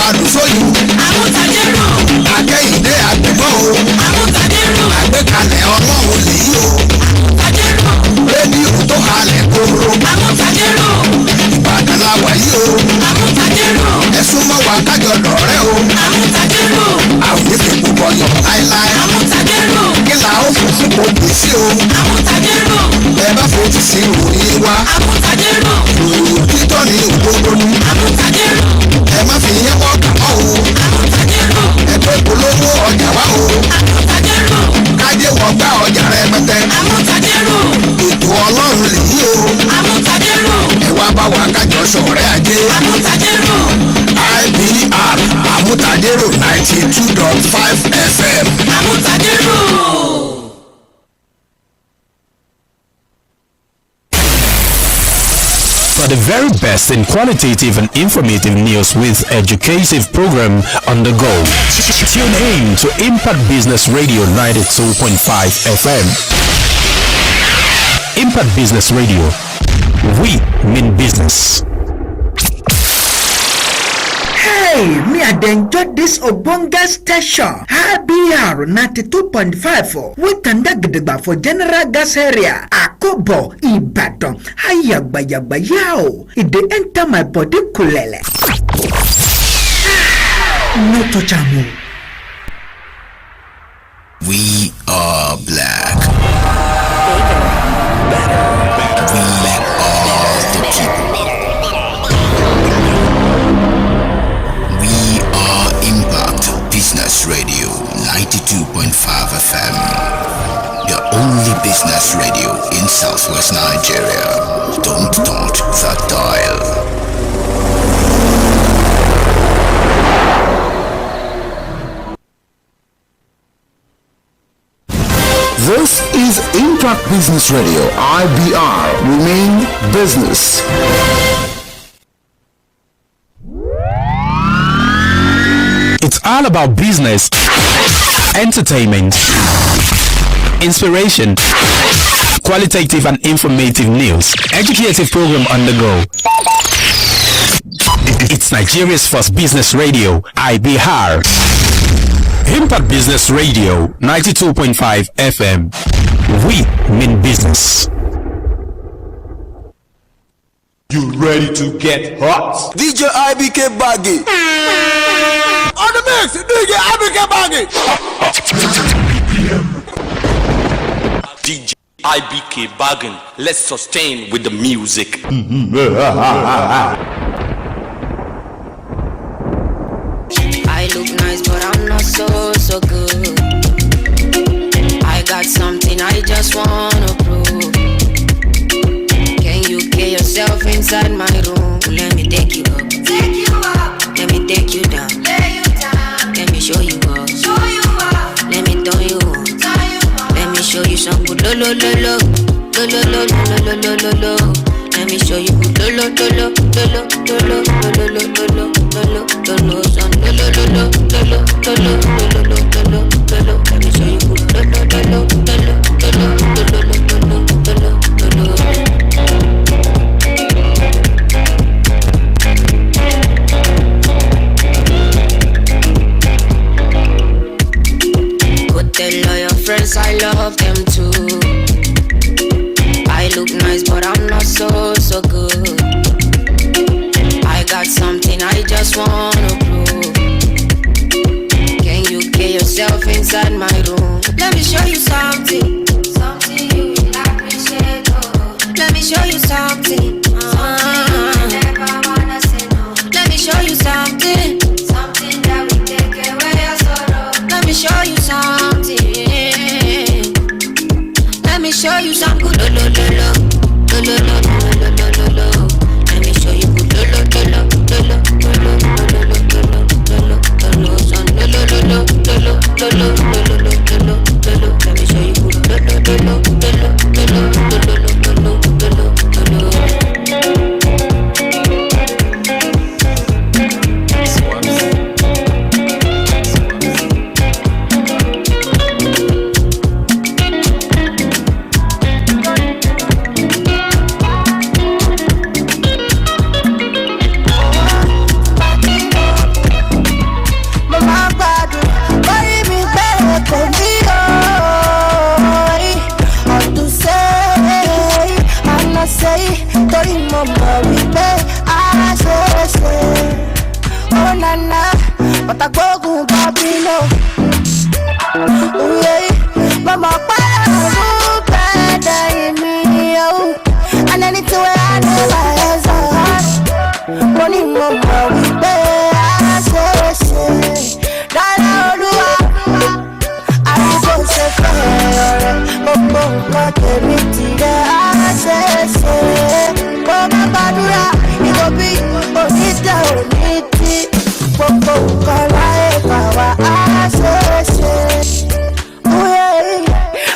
Fàdúsóyù. Amutajero. Akẹ́yìndé àgbẹ̀mọ́ o. Amutajero. Àgbékalẹ̀ ọlọ́run lèyí o. Amutajero. Rédíò tó halẹ̀ kóró. Amutajero. Ìbàdàn la wà yìí o. Amutajero. Ẹ̀sùn mọ́ wa kájọ lọ́rẹ́ o. Amutajero. Àwọn èsì púpọ̀ yọ̀ láéláé. Amutajero. Kí la ó fò fún gbogbo sí o. Amutajero. Ẹ bá fojú sí ìròyìn wa. Amutajero. Ìròyìn títọ́ ní òdodo ni. Amutajero. Ẹ má fi yẹn wọ́n kà mọ́ o. Amutajero. Ẹ tó polówó ọjà wa o. Amutajero. Kájé wọ́n gbá ọjà rẹ pẹ́tẹ́. Amutajero. Ètò ọlọ́run lèyí o. Amutajero. Ẹ wá bá wa kájọ sọ̀rẹ́ ajé. Amutajero. IBR Amutajero 92.5 FM. Amutajero. For the very best in qualitative and informative news with educative program on the go. Tune in to Impact Business Radio 92.5 FM. Impact Business Radio. We mean business. Hey, me I enjoy this Obonga station. IBR 92.5 with Tandagdeba for General Gas Area. Akobo, Ibadan. Ayagba yao. It dey enter my body kulele. No touchamu. We are black. We are the people. We are Impact Business Radio 92.5 FM. The only business radio in Southwest Nigeria. Don't touch that dial. This is Impact Business Radio, IBR. Remain business. It's all about business, entertainment, inspiration, qualitative and informative news, educative program on the go. It's Nigeria's first business radio, IBR. Impact Business Radio 92.5 FM. We mean business. You ready to get hot? DJ IBK Baggy. On the mix, DJ IBK Baggy. DJ IBK Baggin. Let's sustain with the music. I look nice, but I'm not so good. I got something I just wanna prove. Can you get yourself inside my room? Let me take you up. Take you up. Let me take you down. Lay you down. Let me show you up. Show you up. Let me turn you on. Turn you on. Let me show you some good lo lo lo lo. Lo lo lo lo lo lo lo lo. Let me show you good lo lo lo lo lo lo lo lo lo lo lo. Let me show you go tell all your friends I love them too. I look nice but I'm not so good. I got something I just wanna prove. Can you get yourself inside my room? Let me show you something. Something you will appreciate. Oh. Let me show you something. Something you never wanna say no. Let me show you something. Something that will take away your sorrow. Let me show you something. Let me show you some good lo lo lo lo lo lo lo lo lo lo lo. Let me show you good lo lo lo lo lo lo lo lo.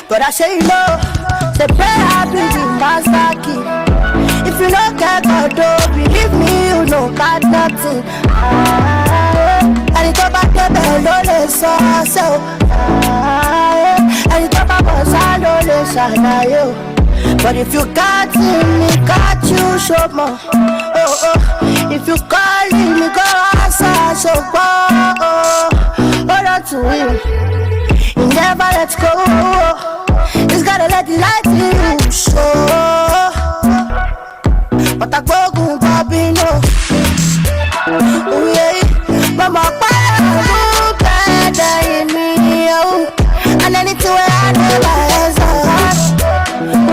But I say no, say prayer be the master key. If you don't care God, don't believe me, you know got nothing. And it's about the bell, so. And it's about the but if you got me, got you, show more. If you call me, go answer, so hold on to him. He never lets go. He's gotta let the light in you show. But I go good, Bobby, no. Oh yeah, Mama, better in me, oh. And anything where I never has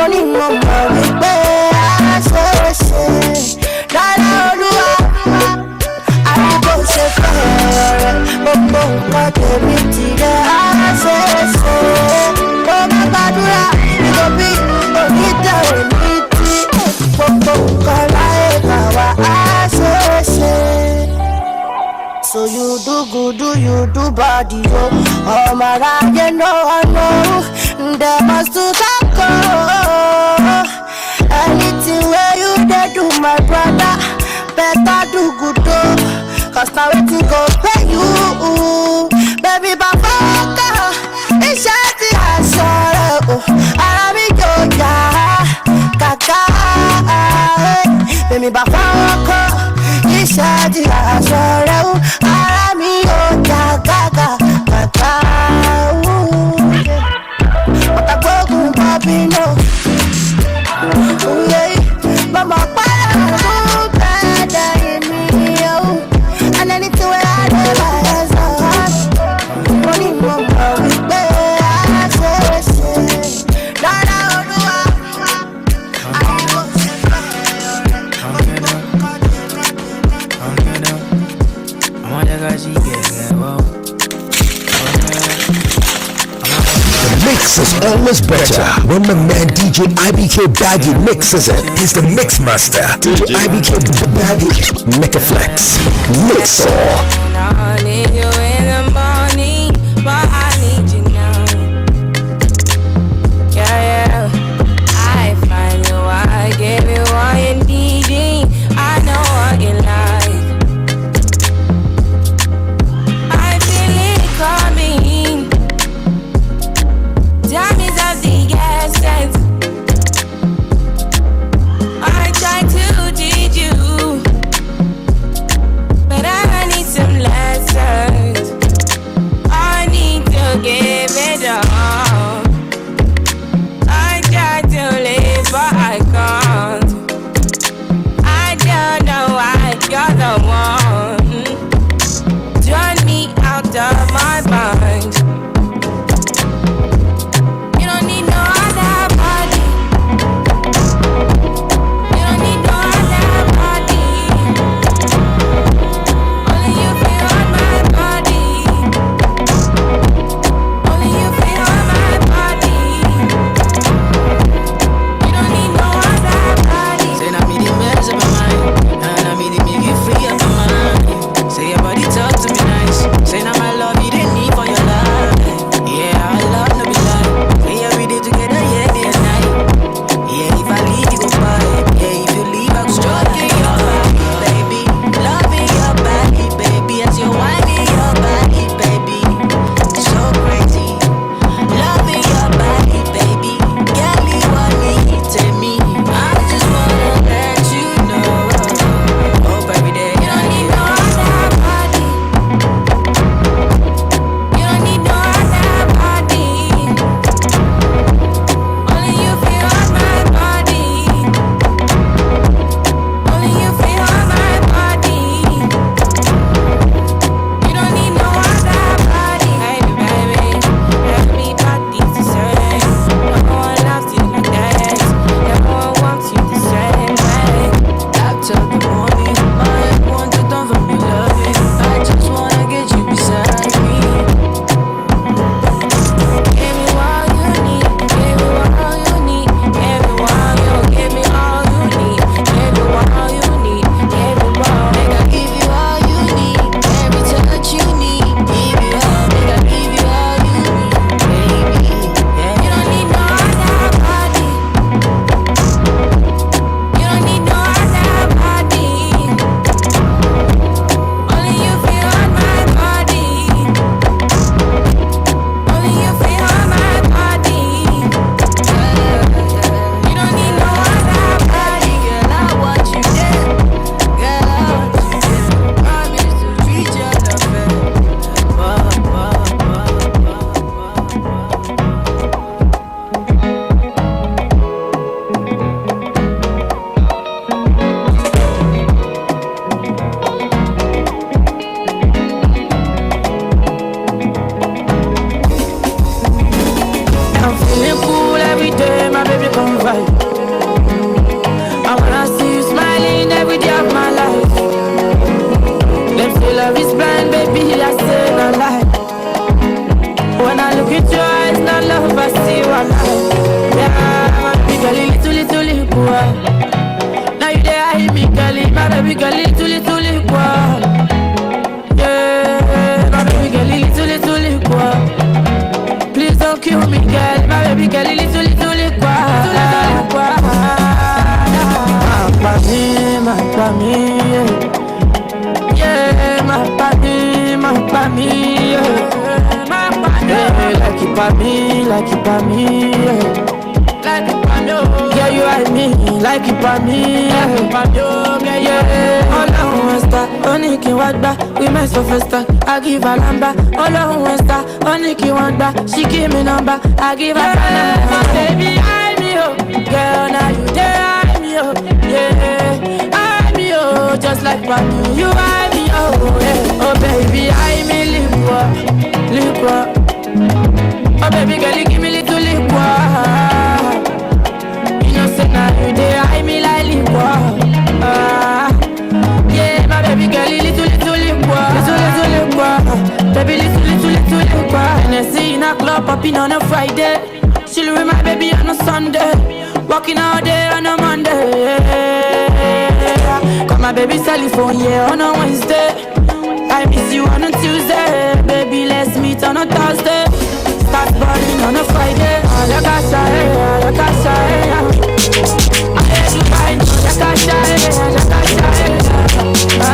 running on my way, I say, I go say, but I say, oh my God, you go be, so you do good, do you do body, oh my God, you know I know, there must do that go. Anything where you dey do, my brother, better do good though. Cause now it go pay you, baby, bafaka. It's just the sorrow. I be your kaka, baby, bafaka. It's just the sorrow. I be your kaka. But I go good, Bobby, no. Oh yeah, Mama, better in me, oh. And anything where I never has running from my way, I say, The mix is always better when my man DJ IBK Baggy mixes it. He's the mix master. DJ IBK Baggy, make a flex. Mix all. I need you in the morning, but I need you now. Yeah, I find you, I give you all you need. I know what you like. I feel it coming. Time is of the essence. I try to teach you, but I need some lessons. your love is blind, baby, I say no lie. When I look at your eyes, no love, I see one lie. Yeah, my baby girl, little boy. Now you there, I me girl, my baby girl, little boy. Yeah, my baby girl, little boy. Please don't kill me, girl, my baby girl, little boy. My pami, yeah, my pami, yeah. Like it by me, like it by me, yeah. Like it by me, yeah, you and me, like it by me, yeah. Yeah, all I want star, only can walk back, we mess for first time, I give her number. All I want star, only can walk back, she give me number, I give her number. My baby, I'm you, girl, now you there, I'm you, yeah. I'm you, just like Pami, you I'm me, oh, yeah. Oh baby, I'm me, liquor. Oh baby girl, you give me little liquor. You know say now you there, I me like liquor. Yeah, my baby girl, you little liquor. Little liquor. Baby, little liquor. And I see in a club popping on a Friday. Chill with my baby on a Sunday. Walking all day on a Monday. Got my baby California on a Wednesday. I miss you on a Tuesday. Baby, let's meet on a Thursday. Start burning on a Friday. La casa, la casa, I had to find la casa, la casa, la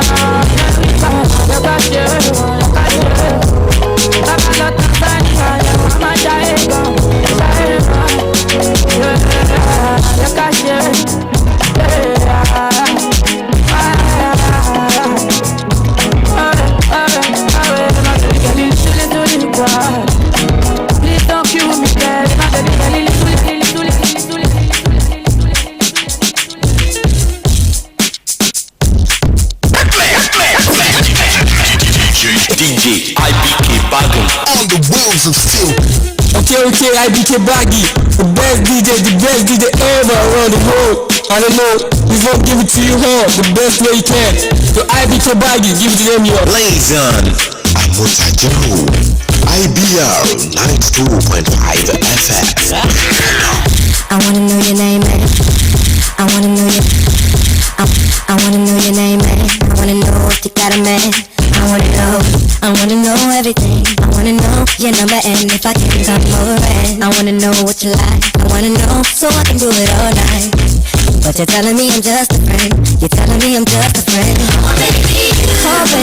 please don't kill me, girl. My baby, DJ IBK Baggin On the wheels of steel. Okay, IBK Baggy, the best DJ ever around the world. I don't know, we won't give it to you all the best way you can. So IBK Baggy, give it to them your Blazon, Amutajero, Ibr92.5FM. I wanna know your name, man. I wanna know your name, man. I wanna know if you got a man. I wanna know everything. I wanna know your number and if I can come over and I wanna know what you like. I wanna know so I can do it all night. But you're telling me I'm just a friend. You're telling me I'm just a friend. Oh baby, you got what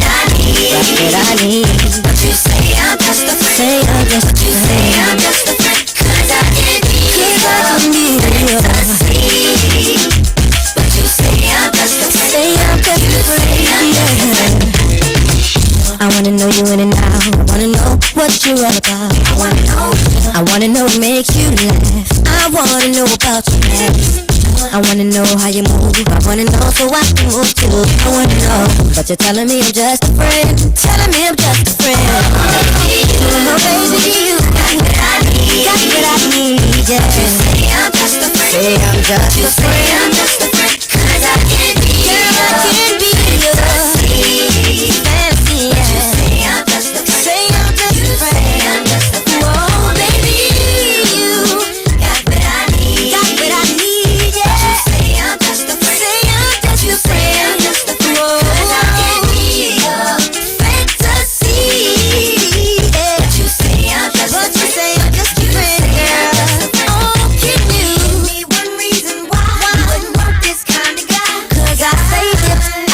I need. Got what I need. But you say I'm just a friend. Say I'm just a friend. Say I'm just a friend. 'Cause I can be you. But you say I'm just a friend. Say I'm just a friend. I wanna know you in and out. I wanna know what you're all about. I wanna know what makes you laugh. I wanna know about your past. I wanna know how you move. I wanna know so I can move too. I wanna know, but you're telling me I'm just a friend. Telling me I'm just a friend. Oh baby, you got what I need. Got what I need, yeah. You say I'm just a friend. Say I'm just a friend. Say I'm just a friend. 'Cause I can be you. Girl, I can be you. Fancy, yeah. You say I'm just a friend. Say I'm just a friend. Say I'm just a friend. Whoa, baby, you got what I need. Got what I need, yeah. You say I'm just a friend. Say I'm just a friend. I'm just a friend. Whoa, 'cause I can be your fantasy, yeah. But you say I'm just a friend. But you say I'm just a friend, girl. Oh, can you give me one reason why you wouldn't want this kind of guy? 'Cause I say it.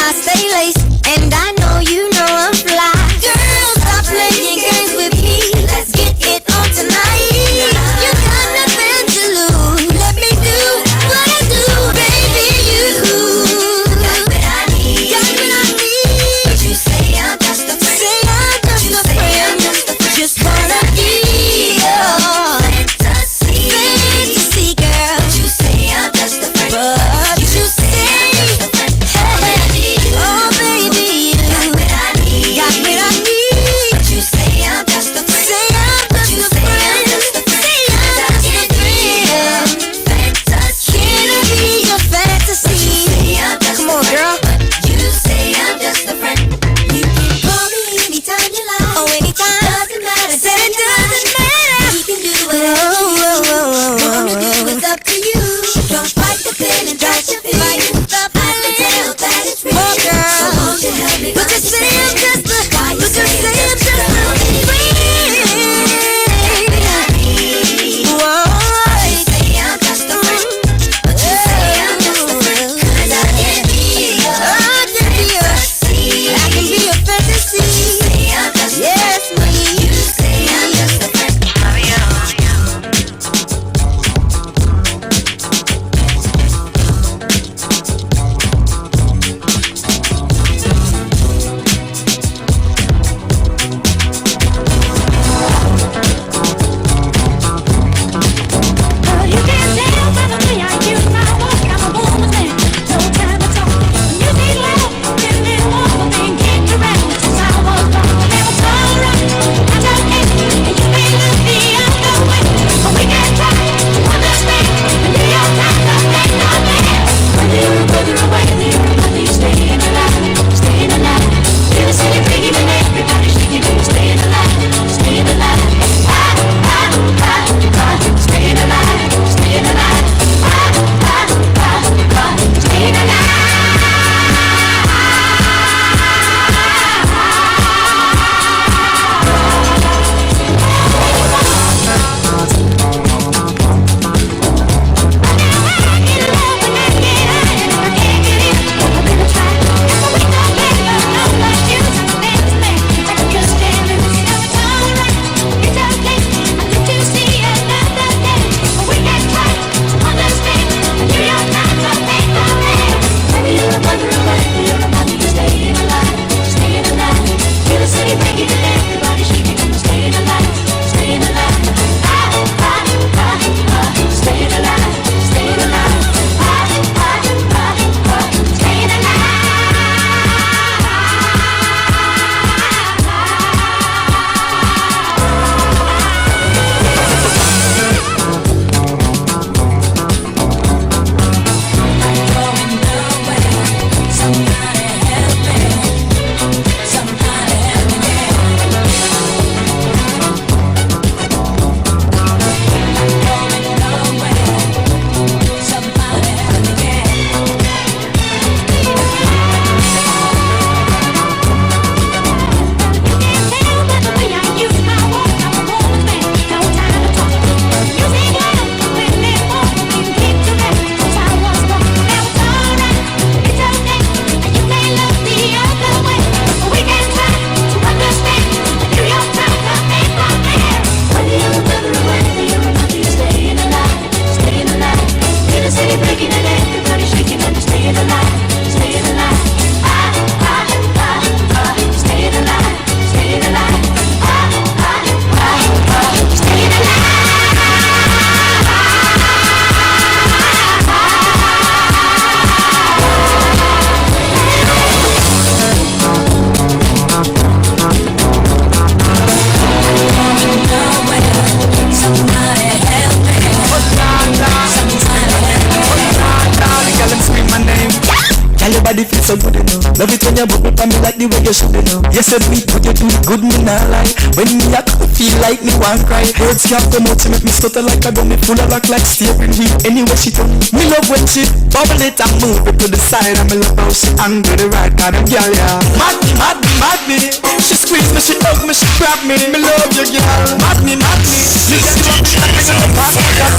you bubble for me like the way you should know. You said me, but you do it good, me not lie. When me I feel like me want cry. Words can't come out to make me stutter like a dummy. Full of rock like steering wheel. Anyway she tell me love when she bubble it and move it to the side. And me love how she angle the right kind of girl, yeah. Mad me, mad me, mad me. She squeeze me, she hug me, she grab me. Me love you, girl. Mad me, mad me. Me get you up like a little bad me, mad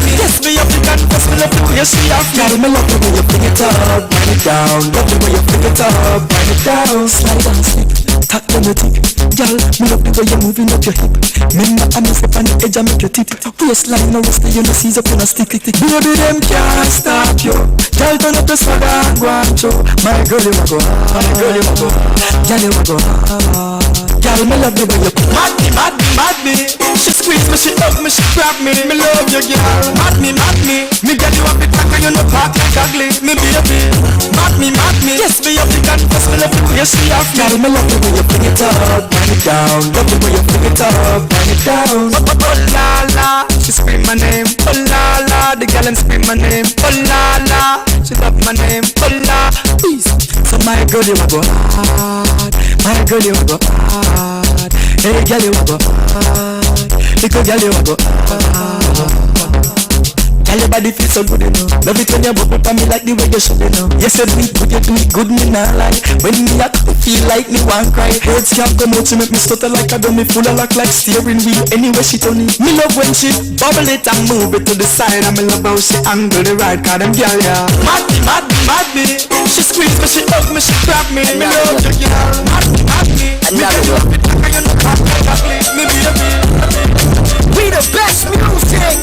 me. Yes, me up the confess, me love the way she have. Girl, me love the way you bring it up, bring it down. Love the way you bring it up, bring it down. Slide and slip, tap on your tip. Girl, me love the way you're moving up your hip. Remember I'm a step on the edge and make your tip. Waistline no rest, you know seize up on a stick. Baby, them can't stop you. Girl, turn up the swagger and go on show. My girl, you a go hard. My girl, you a go hard. Girl, you a go hard. Girl, me love the way you mad me, mad me, mad me. She squeeze me, she hug me, she grab me. Me love you, girl. Mad me, mad me. Me get you up the back and you no park like ugly. Me baby. Mad me, mad me. Yes, me up the confess, me love the way she have. Girl, me love the way you bring it up, bring it down. Love the way you bring it up, bring it down. Oh la la, she scream my name. Oh la la, the girl and scream my name. Oh la la, she love my name. Oh la, please. So my girl, you a go hard. My girl, you a go hard. Hey girl, you a go hard. Little girl, you a go hard. Girl, your body feels so good, you know. Love it when you bubble for me like the way you should, you know. You said me, but you do it good, me not lie. When me I feel like me want cry. Words can't come out to make me stutter like a dummy. Full of rock like steering wheel. Anyway she tell me love when she bubble it and move it to the side. And me love how she angle the right kind of girl, yeah. Mad me, mad me, mad me. She squeeze me, she hug me, she grab me. Me love you, girl. Mad me, mad me. Me get you up it like you know how to me baby. We the best music.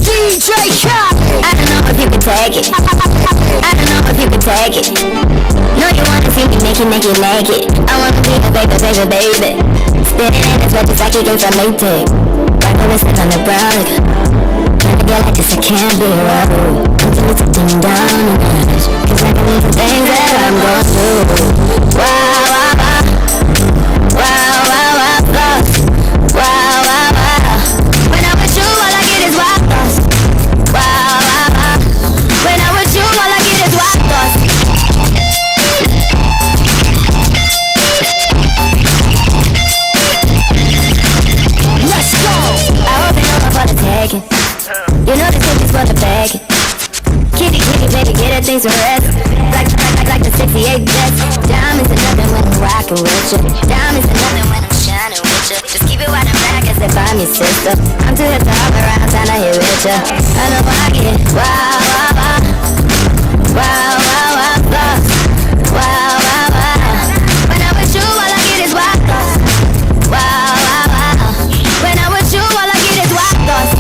DJ Khaled. I don't know if you can take it. I don't know if you can take it. No, you wanna see me naked. I wanna be a baby. Spinning in his wet, it's like he gave a Maytag. Rockin' with it on the brown. Trying to get like this, I can't be around. Until it's sitting down and honest. Cause I can leave the things that I'm going through. Wow, wow, wow. Wow, wow, wow, thoughts. Wow, wow, wow. When I'm with you, all I get is wild thoughts. Wow, wow, wow. When I'm with you, all I get is wild thoughts. Let's go. I hope you know I'm for the taking. You know the tickets for the bagging. Kitty, baby, get her things to rest. Like the 68 Jets. Diamonds are nothing when I'm rockin' with you. Diamonds are nothing when I'm shining with you. Just keep it wide and back as if I'm your sister. I'm too hip to hop around, time to hit with you. I know I get wow, wow, wow. Wow, wow, wow, thoughts. Wow, wow, wow. When I'm with you, all I get is wild thoughts. Wow, wow, wow. When I'm with you, all I get is wild thoughts.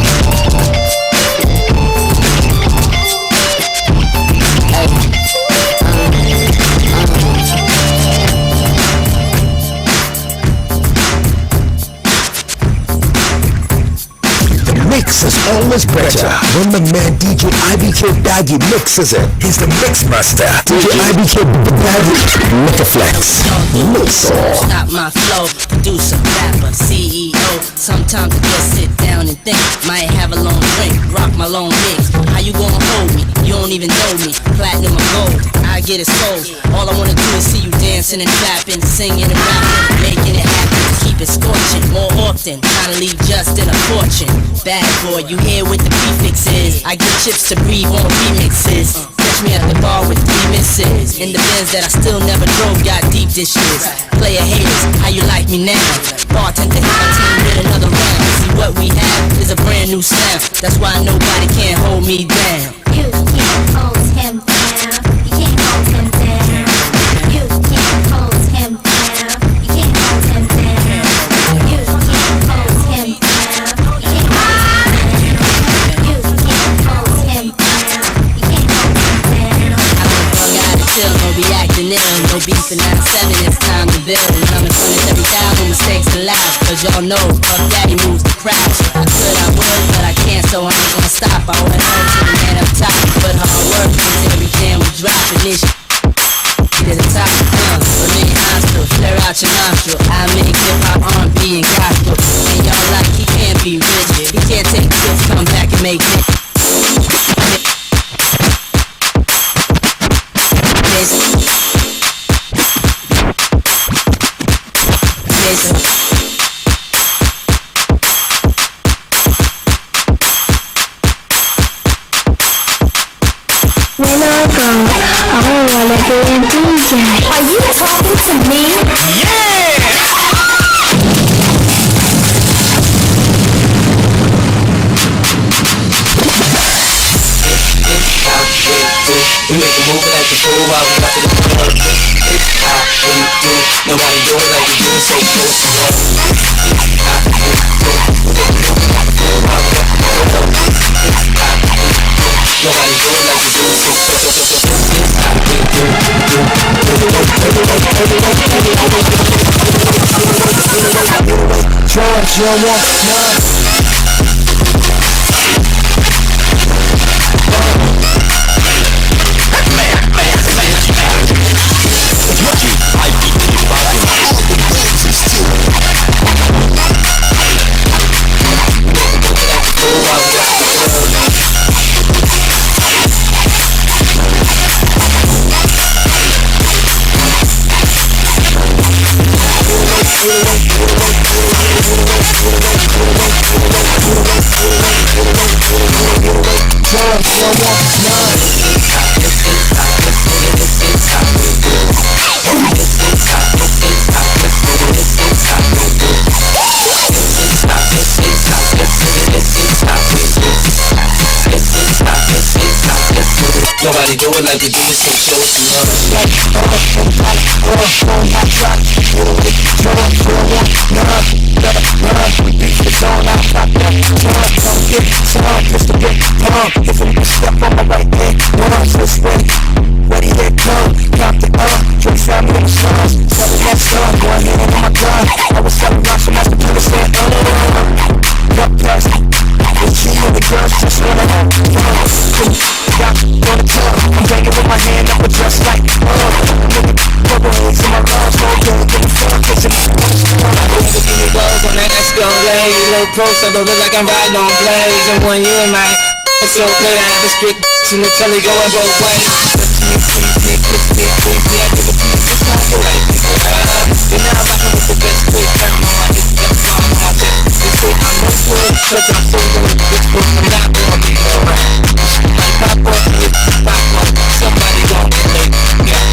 Mix is always better when the man DJ IBK Baggy mixes it. He's the mix master. DJ IBK Baggy Metaflex. Mix all. Stop my flow, producer, rapper, CEO. Sometimes I just sit down and think. Might have a long drink, rock my long legs. How you gonna hold me? You don't even know me. Platinum or gold, I get it sold. All I wanna do is see you dancing and clapping, singing and rapping, making it happen. Keep it scorching more often. Trying to leave just in a fortune. Bad boy, you here with the prefixes. I get chips to breathe on remixes. Catch me at the bar with 3 misses. In the Benz that I still never drove, got deep dishes. Player haters, how you like me now? Bartender hit my team with another round. See what we have is a brand new sound. That's why nobody can hold me down. You can't hold him down. You can't hold him down. You can't hold him down. You can't hold him down. You can't hold him down. Chill, don't be acting ill, no beef in 97, it's time to build. And I'm in front of every thousand mistakes allowed, cause y'all know Puff Daddy moves the crowd. I could, I would, but I can't, so I ain't gonna stop. I owe it all to the man up top, but hard work is every jam we drop. And this to the top, a million nostril, flare out your nostril. I make hip-hop, R&B, and gospel. And y'all like he can't be rigid, he can't take this, come back and make it. George, you don't want Nobody do it like we do it, so show us some love. Ready to come, knocked it up, drink family on the stars, selling that stuff, going in on my grind. I was selling rocks from Master Peter said, got past, with you and the girls just wanna have fun. Got on the club, I'm banging with my hand up, just like bubble heads in my lungs, no good, get the fun, kissing my lungs. Give me balls on that Escalade, little pro, so don't look like I'm riding on blades. And 1 year, man, it's so good, I have a strict in the telly going both ways. And now I'm rocking with the best quick time on my hip, that's on my chest. This quick, I'm no good, cause I'm so good, this quick, I'm not gonna be alright. Like pop up, pop up, somebody gon' get late, yeah.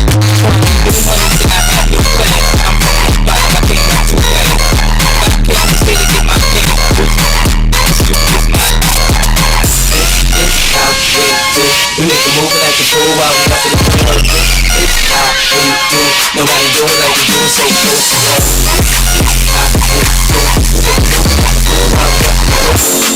Give me money, then I have to play. I'm from the spot, I can't go too fast. I can't stay to get my king, this is mine. It's how we do. We make a move like the fool while we up in the club. It's how we do. Nobody do it like we do it, so show us some love. It's how we do. We make a move like the fool while we up in the club.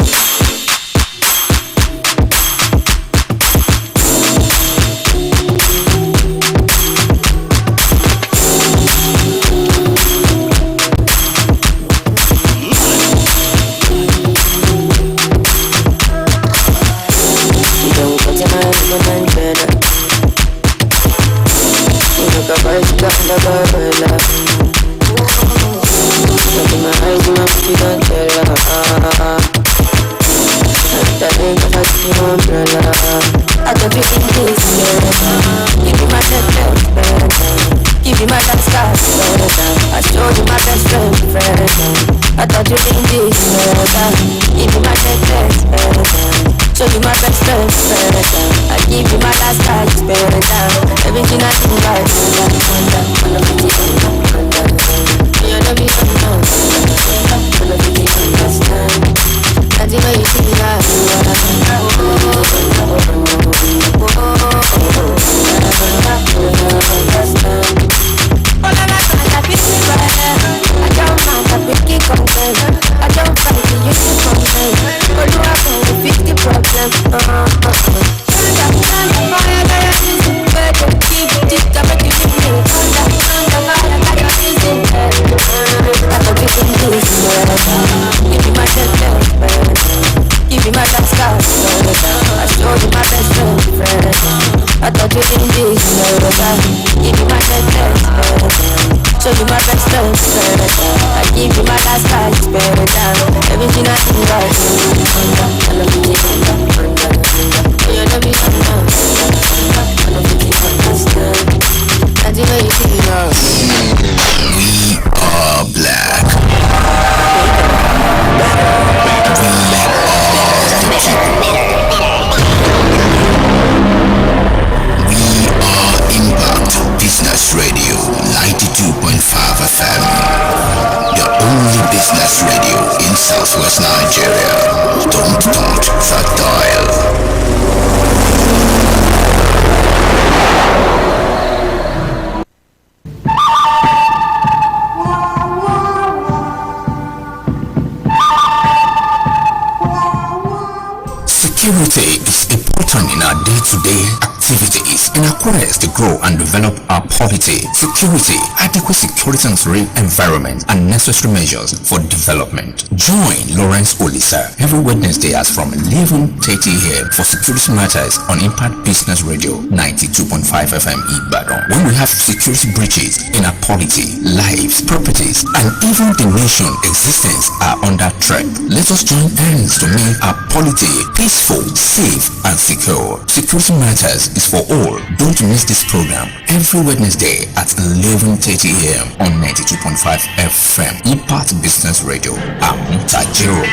Radio 92.5FM, your only business radio in Southwest Nigeria. Don't touch that dial. Security is important in our day-to-day activities. activities in our quest to grow and develop our polity, security, adequate security and serene environment, and necessary measures for development. Join Lawrence Olisa every Wednesday as from 11:30 a.m. for security matters on Impact Business Radio 92.5 FM Ibadan. When we have security breaches in our polity, lives, properties, and even the nation existence are under threat, let us join hands to make our polity peaceful, safe, and secure. Security matters is for all. Don't miss this program every Wednesday at 11:30 a.m. on 92.5 FM Impact Business Radio. Amutajero.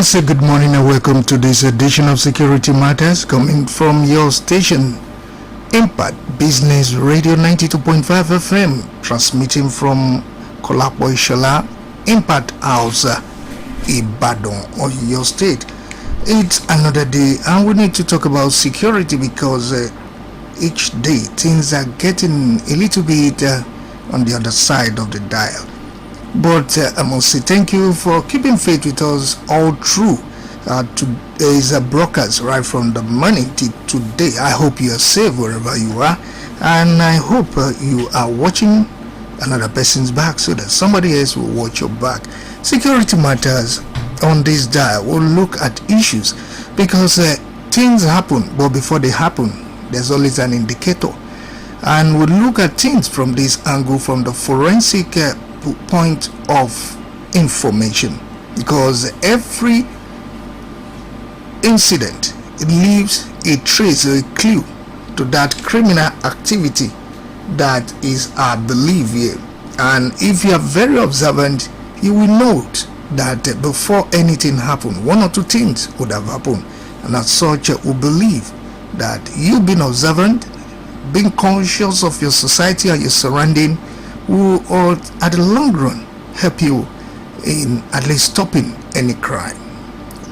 Say good morning and welcome to this edition of Security Matters coming from your station Impact Business Radio 92.5 FM, transmitting from Kolapo Ishala Impact House, Ibadan, or your state. It's another day and we need to talk about security because each day things are getting a little bit on the other side of the dial. But I must say thank you for keeping faith with us all through today's broadcast right from the morning to today. I hope you are safe wherever you are, and I hope you are watching another person's back so that somebody else will watch your back. Security matters on this dial. We'll look at issues because things happen, but before they happen, there's always an indicator, and we'll look at things from this angle, from the forensic point of information, because every incident leaves a trace or a clue to that criminal activity that is our belief here. And if you are very observant, you will note that before anything happened, one or two things would have happened, and as such we believe that you being observant, being conscious of your society and your surrounding will, or at the long run, help you in at least stopping any crime.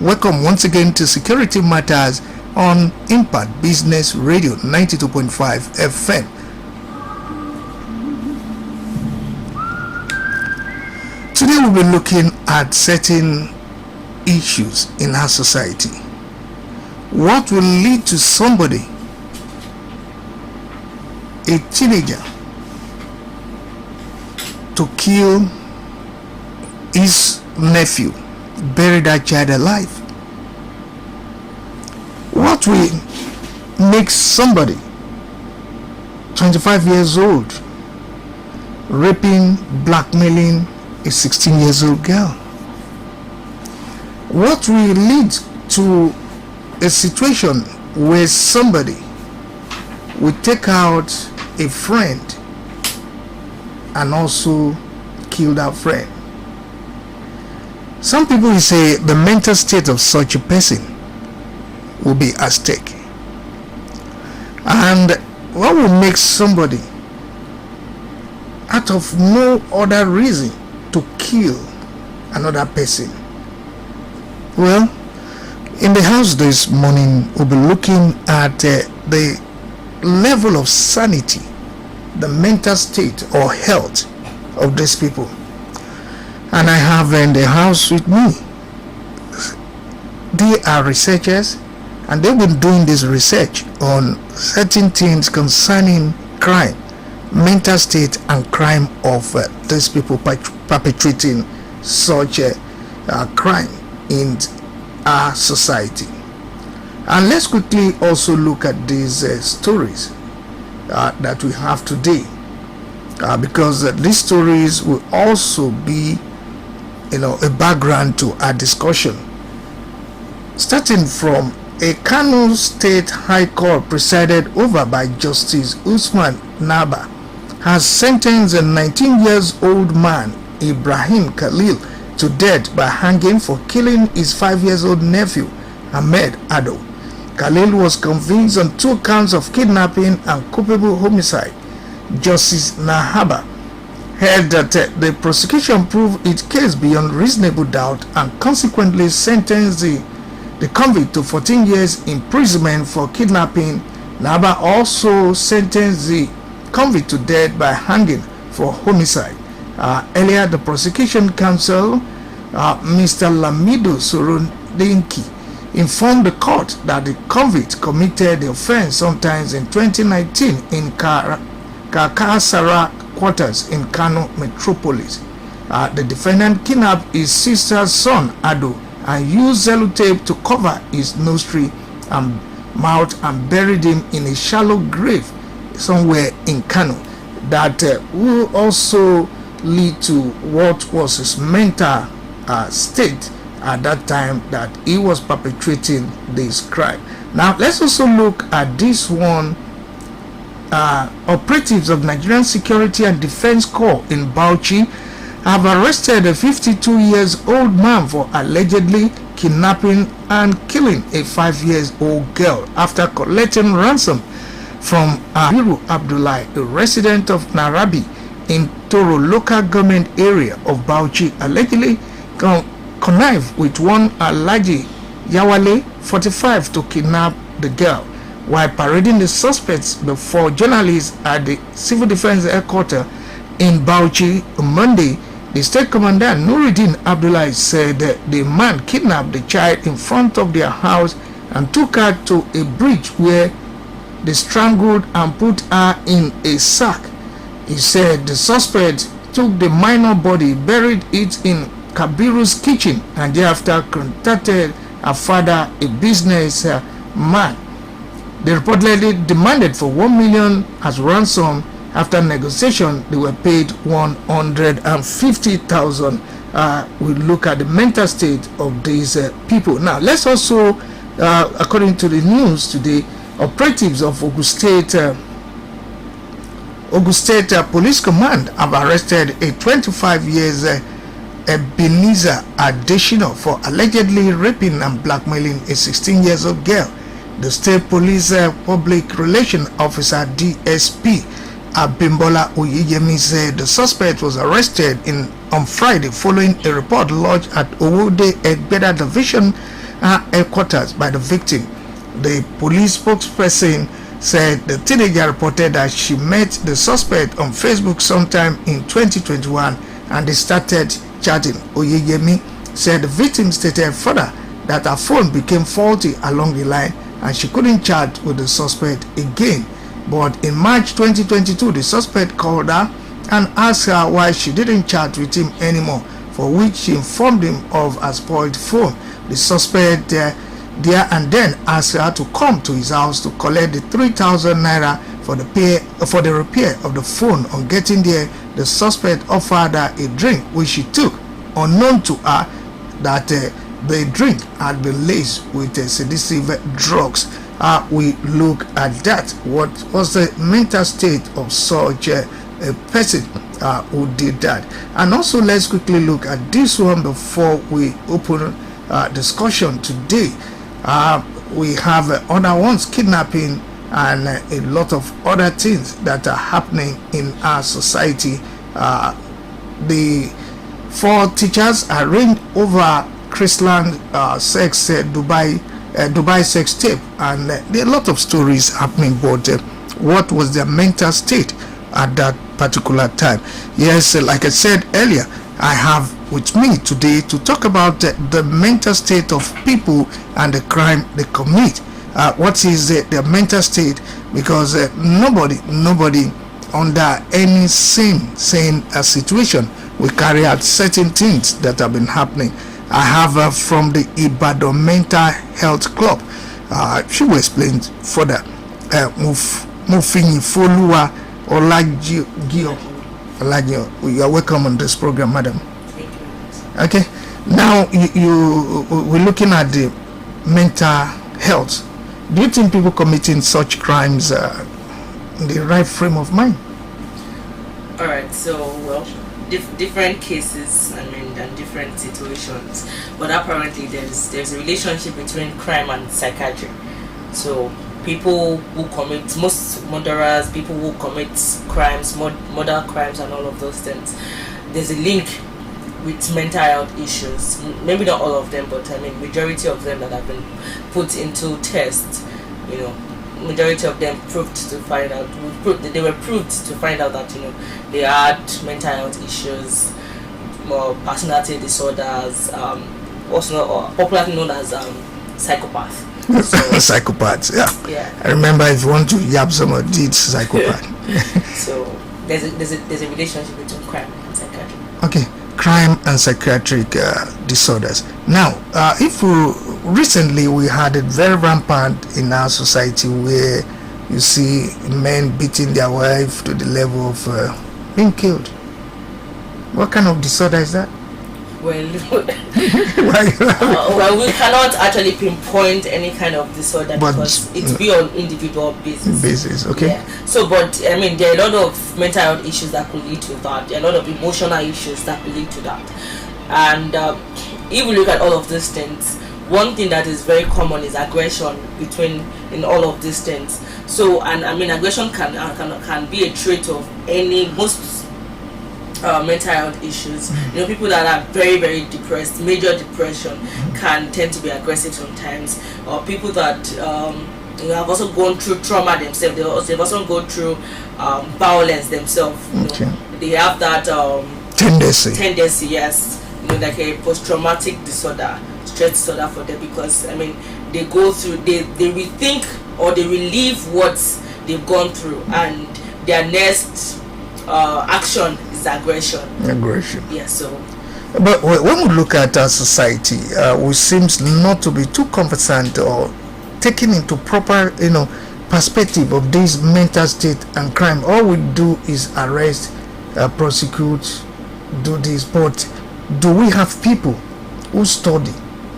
Welcome once again to Security Matters on Impact Business Radio 92.5 FM. Today we'll be looking at certain issues in our society. What will lead to somebody, a teenager, to kill his nephew, bury that child alive? What will make somebody 25 years old raping, blackmailing a 16 years old girl? What will lead to a situation where somebody will take out a friend and also kill that friend? Some people will say the mental state of such a person will be at stake. And what will make somebody, out of no other reason, to kill another person? Well, in the house this morning, we'll be looking at the level of sanity, the mental state or health of these people. And I have in the house with me, they are researchers, and they've been doing this research on certain things concerning crime, mental state and crime of these people perpetrating such a crime in our society. And let's quickly also look at these stories that we have today, because these stories will also be, a background to our discussion. Starting from a Kano State High Court presided over by Justice Usman Naba has sentenced a 19-year-old man, Ibrahim Khalil, to death by hanging for killing his 5-year-old nephew, Ahmed Ado. Khalil was convicted on 2 counts of kidnapping and culpable homicide. Justice Nahaba held that the prosecution proved its case beyond reasonable doubt and consequently sentenced the convict to 14 years imprisonment for kidnapping. Nahaba also sentenced the convict to death by hanging for homicide. Earlier, the prosecution counsel, Mr. Lamido Sorondinki, informed the court that the convict committed the offense sometimes in 2019 in Kakasara quarters in Kano metropolis. The defendant kidnapped his sister's son Ado and used sellotape to cover his nostril and mouth and buried him in a shallow grave somewhere in Kano. That will also lead to what was his mental state at that time that he was perpetrating this crime. Now let's also look at this one. Operatives of Nigerian Security and Defense Corps in Bauchi have arrested a 52-year-old man for allegedly kidnapping and killing a 5-year-old girl after collecting ransom from Abiru Abdullahi, a resident of Narabi in Toro local government area of Bauchi, allegedly connived with one Alhaji Yawale, 45, to kidnap the girl. While parading the suspects before journalists at the Civil Defense Headquarters in Bauchi on Monday, the State Commandant Nuruddin Abdullahi said the man kidnapped the child in front of their house and took her to a bridge where they strangled and put her in a sack. He said the suspect took the minor body, buried it in Kabiru's kitchen, and thereafter contacted her father, a business man. They reportedly demanded for 1 million as ransom. After negotiation, they were paid 150,000. We look at the mental state of these people. Now, let's also, according to the news today, operatives of Ogun State Police Command have arrested a 25-year-old Ebenezer Adeshino for allegedly raping and blackmailing a 16-year-old girl. The State Police Public Relations Officer DSP Abimbola Oyeyemi said the suspect was arrested on Friday following a report lodged at Owode Egbeda Division headquarters by the victim. The police spokesperson said the teenager reported that she met the suspect on Facebook sometime in 2021 and they started chatting. Oyeyemi said the victim stated further that her phone became faulty along the line and she couldn't chat with the suspect again. But in March 2022, the suspect called her and asked her why she didn't chat with him anymore, for which she informed him of her spoiled phone. The suspect there and then asked her to come to his house to collect the 3,000 naira for the repair of the phone. On getting there, the suspect offered her a drink, which she took, unknown to her that the drink had been laced with sedative drugs. We look at that. What was the mental state of such a person who did that? And also, let's quickly look at this one before we open discussion today. We have other ones, kidnapping and a lot of other things that are happening in our society. The 4 teachers arraigned over Chrisland sex Dubai sex tape, and there are a lot of stories happening. But what was their mental state at that particular time? Yes, like I said earlier, I have with me today to talk about the mental state of people and the crime they commit. What is their mental state? Because nobody under any sane situation will carry out certain things that have been happening. I have from the Ibadan Mental Health Club. She will explain further. Mufini Folua Olagio, you are welcome on this program, madam. Okay, now we're looking at the mental health. Do you think people committing such crimes in the right frame of mind? All right, so well, different cases, and different situations, but apparently there's a relationship between crime and psychiatry. So people who commit, most murderers, people who commit crimes, murder crimes and all of those things, there's a link with mental health issues. Maybe not all of them, but majority of them that have been put into tests, majority of them proved to find out that they had mental health issues, more personality disorders, also popularly known as psychopath. So, psychopaths, yeah. Yeah. I remember if you want to yab someone, it's psychopath. So there's a relationship between crime and psychiatry. Okay, crime and psychiatric disorders. Now, if recently we had it very rampant in our society where you see men beating their wife to the level of being killed. What kind of disorder is that? Well, we cannot actually pinpoint any kind of disorder because it's be on individual basis. Okay. Yeah. So, but there are a lot of mental health issues that could lead to that. There are a lot of emotional issues that could lead to that. And if we look at all of these things, one thing that is very common is aggression in all of these things. So, and aggression can be a trait of most mental health issues. People that are very, very depressed, major depression, can tend to be aggressive sometimes. Or people that have also gone through trauma themselves. They've also gone through violence themselves. They have that tendency, yes. Like a post-traumatic disorder, stress disorder for them, because they go through, they rethink or they relive what they've gone through, and their next action is aggression. Yeah. So, but when we look at our society, we seems not to be too conversant or taking into proper, perspective of this mental state and crime. All we do is arrest, prosecute, do this. But do we have people who study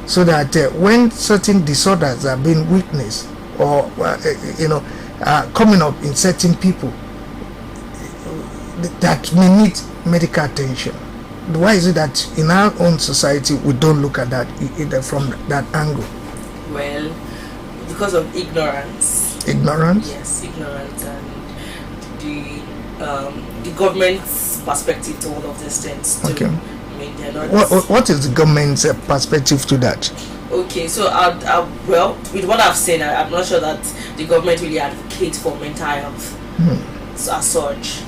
so that when certain disorders are being witnessed or coming up in certain people that may need medical attention? Why is it that in our own society we don't look at that either from that angle? Well, because of ignorance. Yes, ignorance, and the government's perspective to all of these things too. Okay. What is the government's perspective to that? Okay, so well, with what I've seen, I'm not sure that the government really advocates for mental health as such.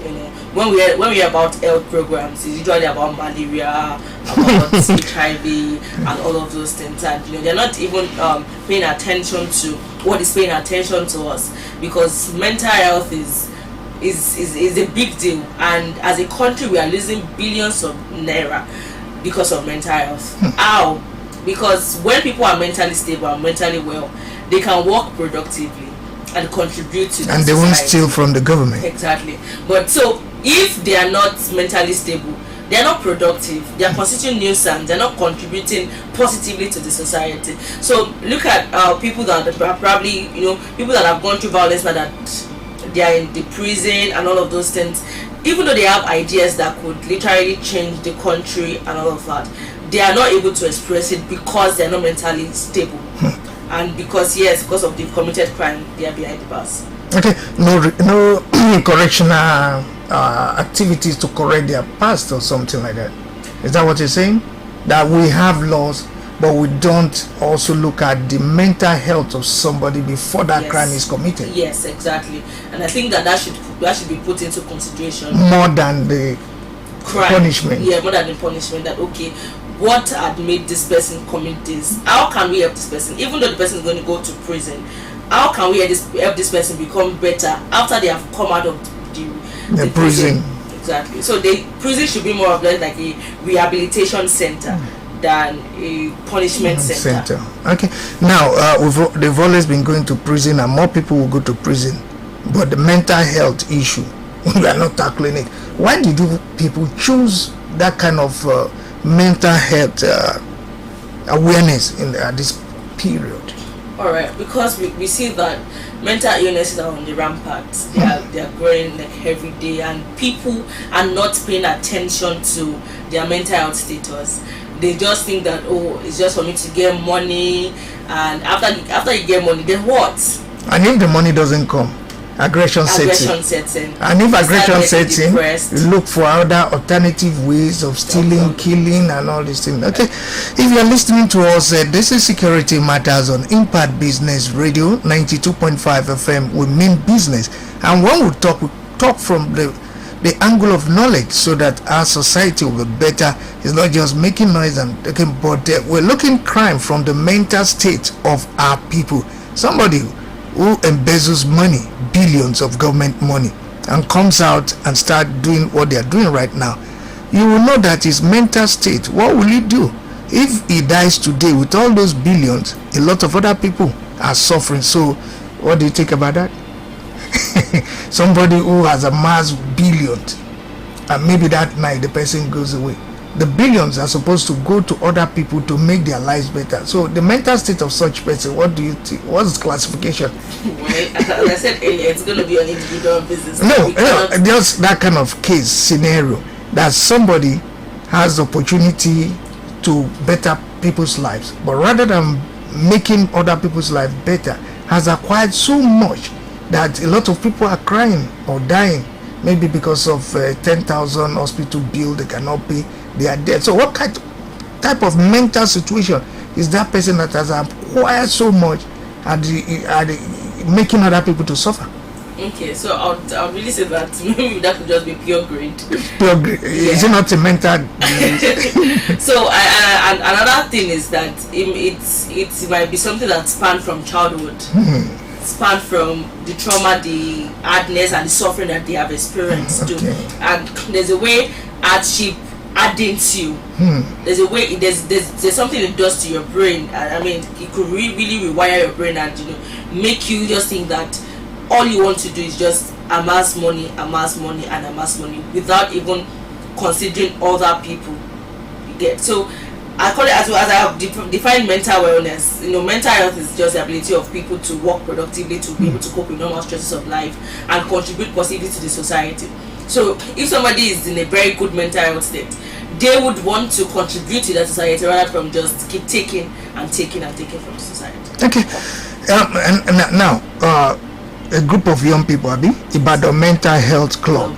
When we hear about health programs, it's usually about malaria, about HIV, and all of those things, and they're not even paying attention to what is paying attention to us, because mental health is a big deal, and as a country we are losing billions of naira because of mental health. How? Because when people are mentally stable and mentally well, they can work productively and contribute to the and they society. won't steal from the government. Exactly. But so if they are not mentally stable, they are not productive, they are constituting nuisance, they are not contributing positively to the society. So look at people that are probably people that have gone through violence, but that they are in the prison and all of those things. Even though they have ideas that could literally change the country and all of that, they are not able to express it because they are not mentally stable. And because of the committed crime, they are behind the bars. Okay, no correctional activities to correct their past or something like that. Is that what you're saying? That we have laws, but we don't also look at the mental health of somebody before that crime is committed. Yes, exactly. And I think that should be put into consideration more than the crime. Punishment. Yeah, more than the punishment. That okay, what had made this person commit this? How can we help this person? Even though the person is going to go to prison, how can we help this person become better after they have come out of the prison? Exactly. So the prison should be more of like a rehabilitation center. than a punishment center. Okay. Now, they've always been going to prison, and more people will go to prison. But the mental health issue, we are not tackling it. Why did people choose that kind of mental health awareness at this period? All right, because we see that mental illnesses are on the rampart. They are growing like every day, and people are not paying attention to their mental health status. They just think that, oh, it's just for me to get money, and after you get money, then what? And if the money doesn't come, aggression sets in. And if aggression sets in, you look for other alternative ways of stealing, killing, and all these things. Okay, if you're listening to us, this is Security Matters on Impact Business Radio 92.5 FM. We mean business, and when we talk from the angle of knowledge, so that our society will be better. It's not just making noise and talking, but we're looking crime from the mental state of our people. Somebody who embezzles money, billions of government money, and comes out and start doing what they are doing right now, you will know that his mental state, what will he do? If he dies today with all those billions, a lot of other people are suffering. So what do you think about that? Somebody who has amassed billions, and maybe that night the person goes away. The billions are supposed to go to other people to make their lives better. So the mental state of such person, what do you think? What's the classification? Well, as I said earlier, it's going to be an individual business. No, just that kind of case scenario that somebody has opportunity to better people's lives, but rather than making other people's life better, has acquired so much that a lot of people are crying or dying, maybe because of 10,000 hospital bill they cannot pay. They are dead. So what type of mental situation is that person that has acquired so much and making other people to suffer? Okay, so I'll really say that maybe that could just be pure greed. Pure greed. Yeah. Is it not a mental So and another thing is that it might be something that spanned from childhood. Span from the trauma, the hardness, and the suffering that they have experienced too. And there's a way hardship addends you. There's a way there's something it does to your brain. I mean, it could really rewire your brain and make you just think that all you want to do is just amass money without even considering other people. You get so. I call it as I have defined mental wellness. Mental health is just the ability of people to work productively, to be able to cope with normal stresses of life, and contribute positively to the society. So, if somebody is in a very good mental health state, they would want to contribute to that society rather from just keep taking from the society. Okay, and now a group of young people, about the mental health club.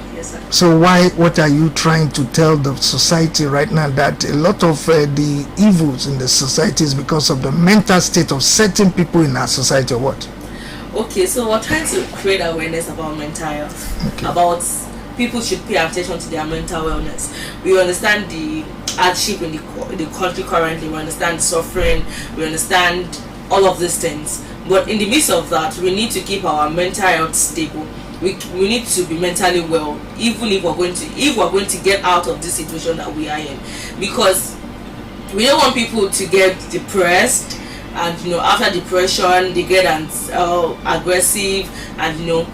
So what are you trying to tell the society right now, that a lot of the evils in the society is because of the mental state of certain people in our society, or what? Okay, so we're trying to create awareness about mental health, about people should pay attention to their mental wellness. We understand the hardship in the country currently, we understand the suffering, we understand all of these things, but in the midst of that, we need to keep our mental health stable. We need to be mentally well, even if we're going to get out of this situation that we are in, because we don't want people to get depressed, and after depression they get aggressive, and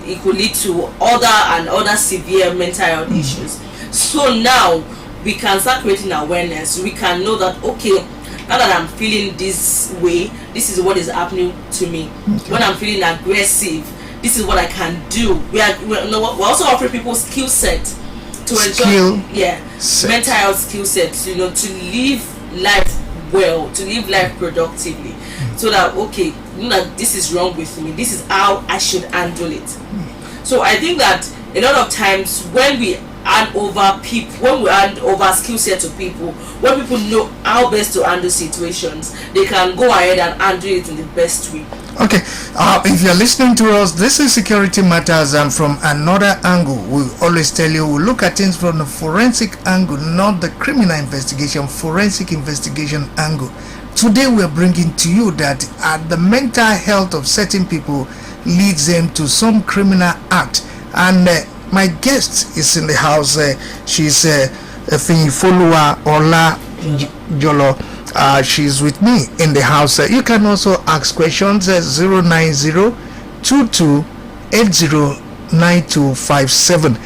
it could lead to other severe mental health issues. So now we can start creating awareness. We can know that, okay, now that I'm feeling this way, this is what is happening to me. When I'm feeling aggressive, this is what I can do. We're also offering people skill set to enjoy mental health skill sets, to live life well, to live life productively, so that that this is wrong with me, this is how I should handle it. So I think that a lot of times when we hand over skill set to people, when people know how best to handle situations, they can go ahead and handle it in the best way. Okay, if you're listening to us, this is Security Matters, and from another angle, we always tell you we look at things from the forensic angle, not the criminal investigation, forensic investigation angle. Today we're bringing to you that the mental health of certain people leads them to some criminal act, and my guest is in the house. She's a follower Ola Jolo. She's with me in the house. You can also ask questions at 09022809257.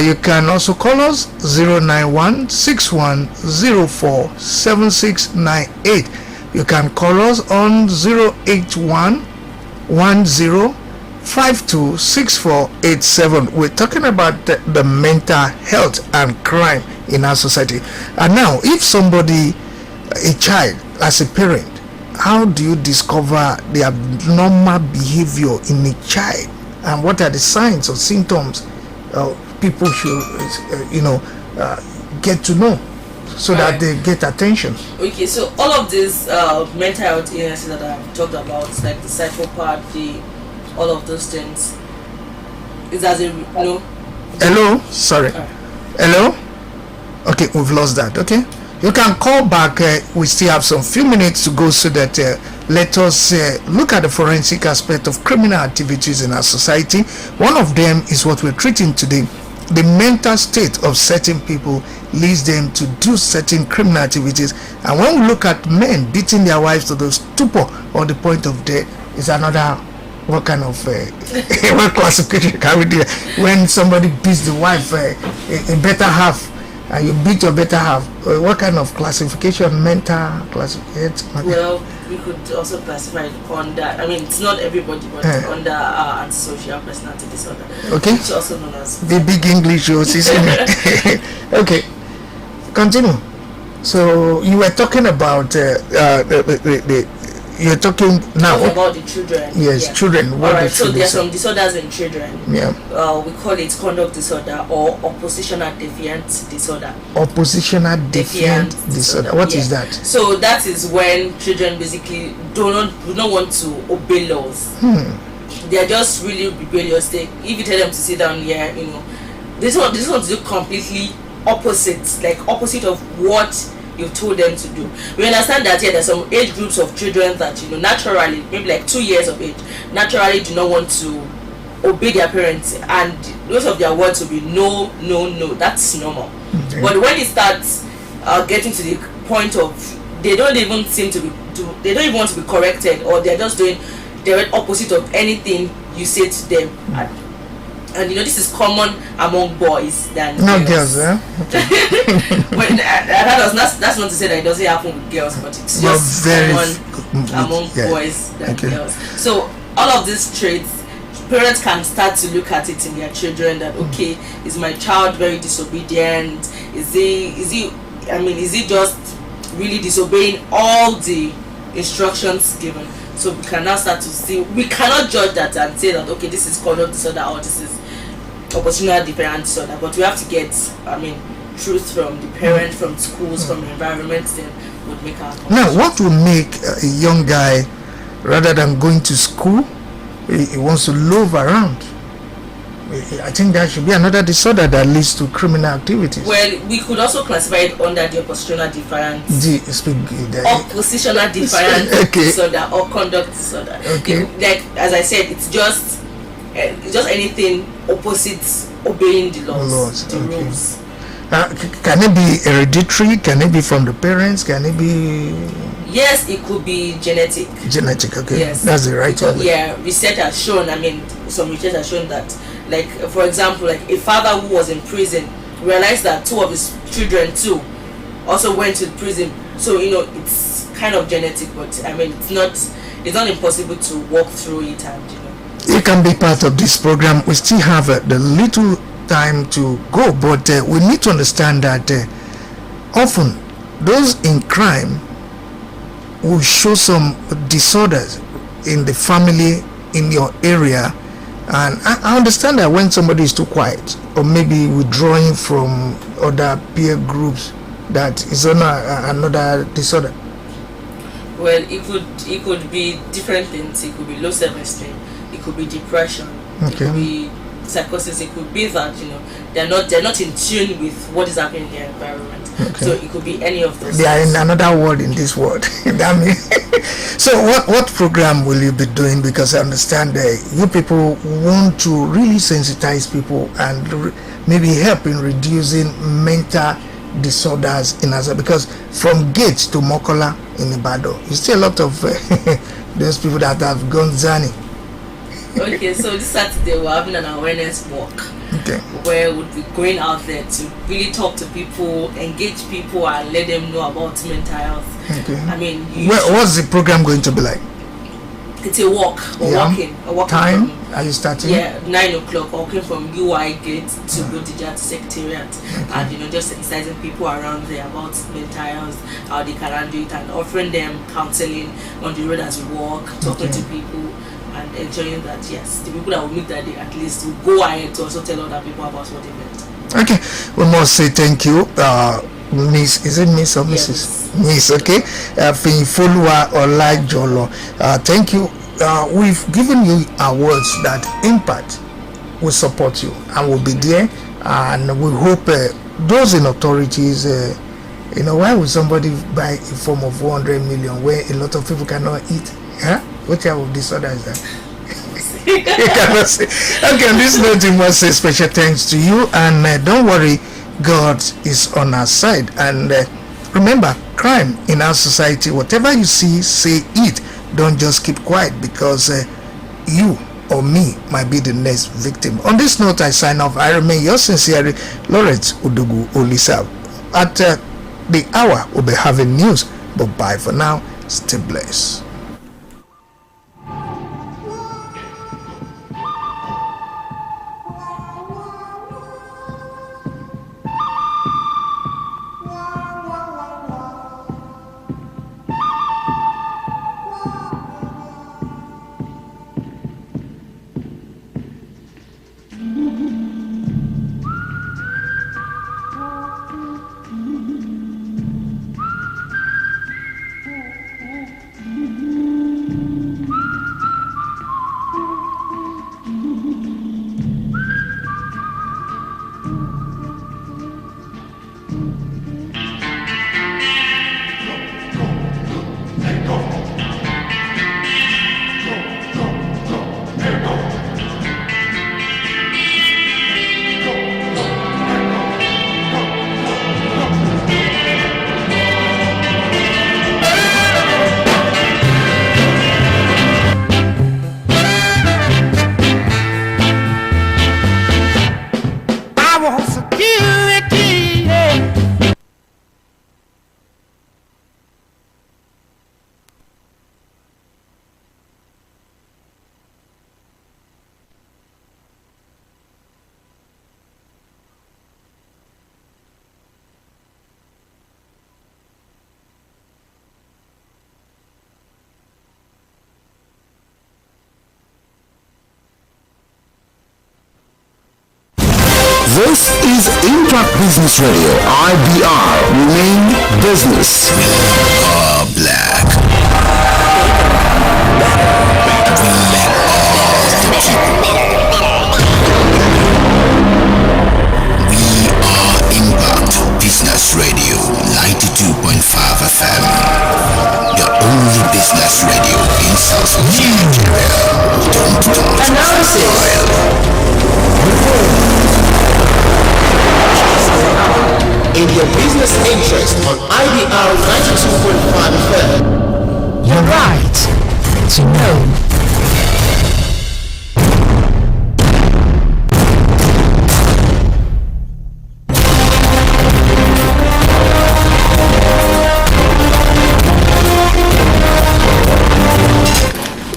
You can also call us 09161047698. You can call us on 08110526487. We're talking about the mental health and crime in our society. And now, if somebody, a child, as a parent, how do you discover the abnormal behavior in a child, and what are the signs or symptoms people should get to know so that they get attention? Okay, so all of these mental health illnesses that I've talked about, like the psychopathy, all of those things, is as a Hello, sorry. Hello. Okay, we've lost that. Okay, you can call back. We still have some few minutes to go, so that let us look at the forensic aspect of criminal activities in our society. One of them is what we're treating today. The mental state of certain people leads them to do certain criminal activities. And when we look at men beating their wives to the stupor or the point of death, is another, what kind of what classification can we do? When somebody beats the wife, a better half, and you beat your better half, what kind of classification, mental classification? Well, we could also classify it under, I mean, it's not everybody, but under antisocial personality disorder. Okay. Which is also known as the big English shows, isn't it? Okay, continue. So you were talking about you're talking now about the children. Yes, children. Alright, so there are some disorders in children. Yeah. We call it conduct disorder or oppositional defiant disorder. Oppositional defiant disorder. What is that? So that is when children basically do not want to obey laws. They are just really rebellious. If you tell them to sit down here, they just want to do completely opposite, like opposite of what you've told them to do. We understand that there's some age groups of children that naturally, maybe like 2 years of age, naturally do not want to obey their parents, and most of their words will be no, no, no. That's normal. Okay. But when it starts getting to the point of they don't even they don't even want to be corrected, or they're just doing the opposite of anything you say to them. And this is common among boys than not girls, eh? Okay. That's not to say that it doesn't happen with girls, but it's just common among boys than girls. So all of these traits, parents can start to look at it in their children. That okay, is my child very disobedient? Is he just really disobeying all the instructions given? So we can now start to see. We cannot judge that and say that okay, this is conduct disorder or this is oppositional defiant disorder, but we have to get truth from the parent, from schools, from the environment, then would make our conclusion. Now, what will make a young guy, rather than going to school, he wants to loaf around? I think that should be another disorder that leads to criminal activities. Well, we could also classify it under the oppositional defiant disorder or conduct disorder. Okay. Like as I said, it's just anything opposite obeying the laws, the rules. Can it be hereditary? Can it be from the parents? Can it be? Yes, it could be genetic. Genetic, okay. Yes, that's the right one. Yeah, research has shown. Some research has shown that, like for example, like a father who was in prison realized that 2 of his children too also went to prison. So it's kind of genetic, but it's not impossible to walk through it and You can be part of this program. We still have the little time to go, but we need to understand that often those in crime will show some disorders in the family, in your area. And I understand that when somebody is too quiet or maybe withdrawing from other peer groups, that is another disorder. Well, it could be different things. It could be low self-esteem. It could be depression. Okay. It could be psychosis. It could be that they're not in tune with what is happening in their environment. Okay. So it could be any of those. They are in another world in this world. So what program will you be doing? Because I understand that you people want to really sensitize people and maybe help in reducing mental disorders in us, because from Gate to Mokola in Ibadan, you see a lot of those people that have gone zani. Okay, so this Saturday we're having an awareness walk. Okay. Where we'll be going out there to really talk to people, engage people, and let them know about mental health. Okay. I mean, what's the program going to be like? It's a walk. A walking. Time? Are you starting? Yeah, 9 o'clock. Walking from UI Gate to Bodija to Secretariat, and just sensitizing people around there about mental health, how they can handle it, and offering them counseling on the road as we walk, talking to people, and enjoying that. Yes, the people that will meet that day at least will go ahead to also tell other people about what they meant. Okay, we must say thank you, Miss. Is it Miss or Mrs.? Miss. Okay, Finfolua Olajolo. Thank you. We've given you awards that Impact will support you and will be there, and we hope those in authorities. Why would somebody buy a form of 100 million where a lot of people cannot eat? Huh? What type of disorder is that? You cannot say. Okay, on this note, we must say special thanks to you, and don't worry, God is on our side. And remember, crime in our society, whatever you see, say it. Don't just keep quiet, because you or me might be the next victim. On this note, I sign off. I remain yours sincerely, Lawrence Udugu Olisa. At the hour, we'll be having news, but bye for now. Stay blessed. This is Impact Business Radio, IBR. Remain business. Black. We are Impact Business Radio 92.5 FM. The only business radio in Southwest Nigeria. Don't touch in your business interest on IBR 92.5 FM. You're right to know.